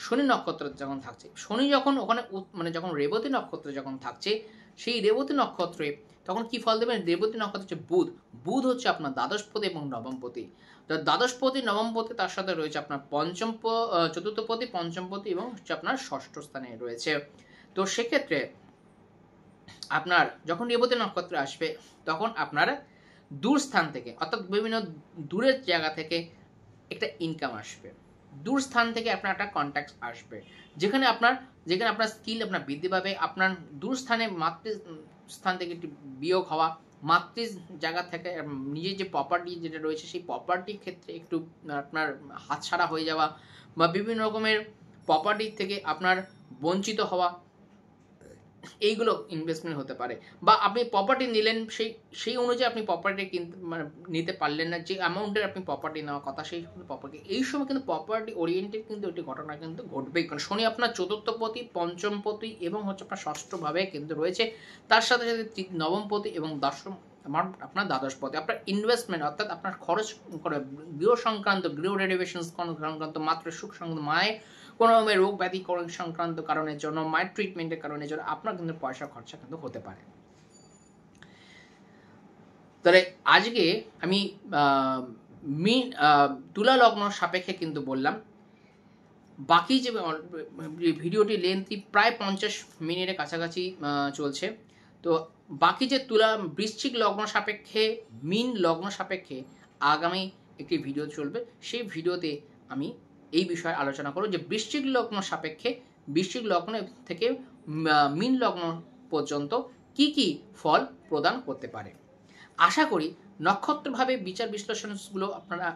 S1: শনি নক্ষত্র যখন থাকছে, শনি যখন ওখানে মানে যখন রেবতী নক্ষত্রে যখন থাকছে, সেই রেবতী নক্ষত্রে তখন কি ফল দেবেন? রেবতী নক্ষত্র হচ্ছে বুধ হচ্ছে আপনার দ্বাদশপতি এবং নবমপতি। দ্বাদশপতি নবমপতি তার সাথে রয়েছে আপনার চতুর্থপতি, পঞ্চমপতি এবং হচ্ছে আপনার ষষ্ঠ স্থানে রয়েছে। তো সেক্ষেত্রে আপনার যখন রেবতী নক্ষত্র আসবে তখন আপনার দূর স্থান থেকে, অর্থাৎ বিভিন্ন দূরের জায়গা থেকে একটা ইনকাম আসবে, দূর স্থান থেকে আপনার একটা কন্ট্যাক্ট আসবে, যেখানে আপনার স্কিল আপনার বৃদ্ধি পাবে। আপনার দূর স্থানে স্থান থেকে একটি বিয়োগ হওয়া, মাতৃ জায়গা থেকে নিজের যে প্রপার্টি যেটা রয়েছে সেই প্রপার্টির ক্ষেত্রে একটু আপনার হাতছাড়া হয়ে যাওয়া, বা বিভিন্ন রকমের প্রপার্টির থেকে আপনার বঞ্চিত হওয়া, এইগুলো ইনভেস্টমেন্ট হতে পারে। বা আপনি প্রপার্টি নিলেন, সেই অনুযায়ী আপনি প্রপার্টি মানে নিতে পারলেন না, যে অ্যামাউন্টের আপনি প্রপার্টি নেওয়ার কথা সেই প্রপার্টি, এই সময় কিন্তু প্রপার্টি ওরিয়েন্টেড কিন্তু একটি ঘটনা কিন্তু ঘটবেই, কারণ শনি আপনার চতুর্থপতি, পঞ্চমপতি এবং হচ্ছে আপনার ষষ্ঠভাবে কিন্তু রয়েছে, তার সাথে সাথে নবমপতি এবং আপনার দ্বাদশপতি। আপনার ইনভেস্টমেন্ট অর্থাৎ আপনার খরচ করে গৃহ সংক্রান্ত, গৃহ রেনোভেশন সংক্রান্ত, মাত্র সুখ সংক্রান্ত, মায়ের কোনো রোগ ব্যাধি সংক্রান্ত কারণের জন্য, মায়ের ট্রিটমেন্টের কারণের জন্য আপনার কিন্তু পয়সা খরচা কিন্তু হতে পারে। তাহলে আজকে আমি তুলা লগ্ন সাপেক্ষে কিন্তু বললাম। বাকি যে ভিডিওটি লেন্থি প্রায় 50 মিনিটের কাছাকাছি চলছে। তো বাকি যে বৃশ্চিক লগ্ন সাপেক্ষে, মীন লগ্ন সাপেক্ষে আগামী একটি ভিডিও চলবে, সেই ভিডিওতে আমি এই বিষয়ে আলোচনা করব যে বৃশ্চিক লগ্ন সাপেক্ষে, বৃশ্চিক লগ্ন থেকে মীন লগ্ন পর্যন্ত কি কি ফল প্রদান করতে পারে। আশা করি নক্ষত্রভাবে বিচার বিশ্লেষণগুলো আপনারা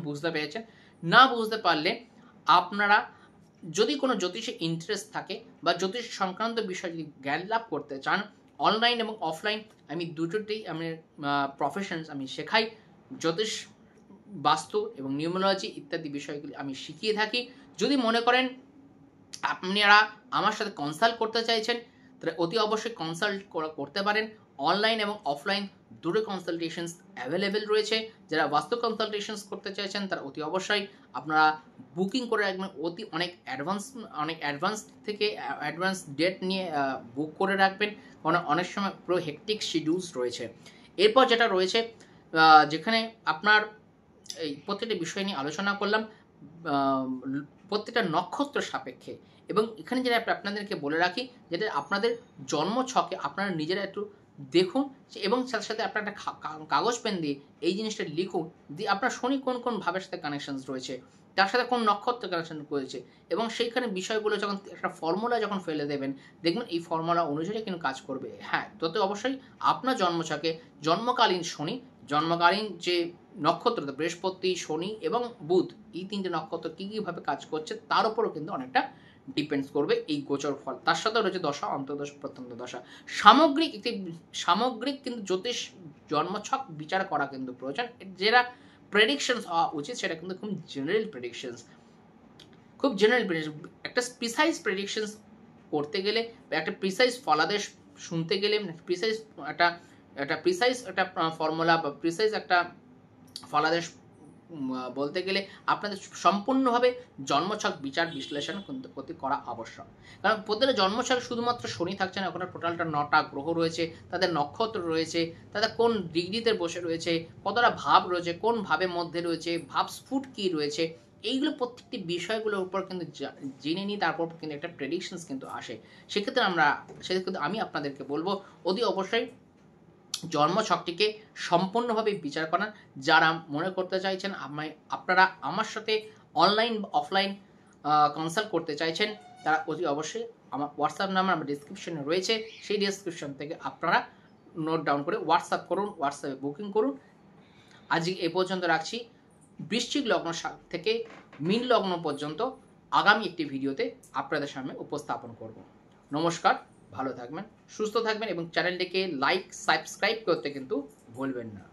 S1: বুঝতে পেরেছেন। না বুঝতে পারলে আপনারা যদি কোনো জ্যোতিষে ইন্টারেস্ট থাকে বা জ্যোতিষ সংক্রান্ত বিষয়ে যদি জ্ঞান লাভ করতে চান, অনলাইন এবং অফলাইন আমি দুটোতেই আমি প্রফেশনস আমি শেখাই। জ্যোতিষ, বাস্তু এবং নিউমোলজি ইত্যাদি বিষয়গুলি আমি শিখিয়ে থাকি। যদি মনে করেন আপনারা আমার সাথে কনসাল্ট করতে চাইছেন, তাহলে অতি অবশ্যই কনসাল্ট করতে পারেন। অনলাইন এবং অফলাইন দুটো কনসালটেশনস অ্যাভেলেবেল রয়েছে। যারা বাস্তু কনসালটেশনস করতে চাইছেন তারা অতি অবশ্যই আপনারা বুকিং করে রাখবেন, অনেক অ্যাডভান্স থেকে অ্যাডভান্স ডেট নিয়ে বুক করে রাখবেন, কারণ অনেক সময় পুরো হেকটিক শিডিউলস রয়েছে। এরপর যেটা রয়েছে, যেখানে আপনার এই প্রত্যেকটা বিষয় নিয়ে আলোচনা করলাম প্রত্যেকটা নক্ষত্র সাপেক্ষে, এবং এখানে যেটা আপনাদেরকে বলে রাখি, যেটা আপনাদের জন্ম ছকে আপনারা নিজেরা একটু দেখুন, এবং সাথে সাথে আপনার একটা কাগজ পেন দিয়ে এই জিনিসটা লিখুন দিয়ে আপনার শনি কোন কোন ভাবের সাথে কানেকশন রয়েছে, তার সাথে কোন নক্ষত্র কানেকশন রয়েছে, এবং সেইখানে বিষয়গুলো যখন একটা ফর্মুলা যখন ফেলে দেবেন, দেখবেন এই ফর্মুলা অনুযায়ী কিন্তু কাজ করবে। হ্যাঁ, তত অবশ্যই আপনার জন্মছকে জন্মকালীন শনি, জন্মকালীন যে নক্ষত্র বৃহস্পতি, শনি এবং বুধ, এই তিনটে নক্ষত্র কীভাবে কাজ করছে তার উপরও কিন্তু অনেকটা ডিপেন্ডস করবে এই গোচর ফল। তার সাথে রয়েছে দশা, অন্তর্দশা, প্রত্যন্ত দশা। সামগ্রিক কিন্তু জ্যোতিষ জন্মছক বিচার করা কিন্তু প্রয়োজন। যেটা প্রেডিকশনস হওয়া উচিত সেটা কিন্তু খুব জেনারেল প্রেডিকশনস, একটা প্রিসাইজ প্রেডিকশনস করতে গেলে, একটা প্রিসাইজ ফলাদেশ শুনতে গেলে, প্রিসাইজ একটা ফর্মুলা বা প্রিসাইজ একটা ফলাদেশ বলতে গেলে আপনাদের সম্পূর্ণভাবে জন্মছক বিচার বিশ্লেষণ কিন্তু করা আবশ্যক। কারণ প্রত্যেকটা জন্মছক শুধুমাত্র শনি থাকছে না, ওখানে টোটালটা 9টা গ্রহ রয়েছে, তাদের নক্ষত্র রয়েছে, তাদের কোন ডিগ্রিতে বসে রয়েছে, কতটা ভাব রয়েছে, কোন ভাবের মধ্যে রয়েছে, ভাব স্ফুট কী রয়েছে, এইগুলো প্রত্যেকটি বিষয়গুলোর উপর কিন্তু জেনে নিই, তারপর কিন্তু একটা প্রেডিকশনস কিন্তু আসে। সেক্ষেত্রে আমি আপনাদেরকে বলবো অতি অবশ্যই জন্মছকটিকে সম্পূর্ণভাবে বিচার করান। যারা মনে করতে চাইছেন আপনারা আমার সাথে অনলাইন বা অফলাইন কনসাল্ট করতে চাইছেন, তারা অতি অবশ্যই আমার হোয়াটসঅ্যাপ নাম্বার আমার ডিসক্রিপশনে রয়েছে, সেই ডিসক্রিপশন থেকে আপনারা নোট ডাউন করে হোয়াটসঅ্যাপ করুন, হোয়াটসঅ্যাপে বুকিং করুন। আজকে এ পর্যন্ত রাখছি। বৃশ্চিক লগ্ন থেকে মীন লগ্ন পর্যন্ত আগামী একটি ভিডিওতে আপনাদের সামনে উপস্থাপন করব। নমস্কার, ভালো থাকবেন, সুস্থ থাকবেন এবং চ্যানেলটিকে লাইক সাবস্ক্রাইব করতে কিন্তু ভুলবেন না।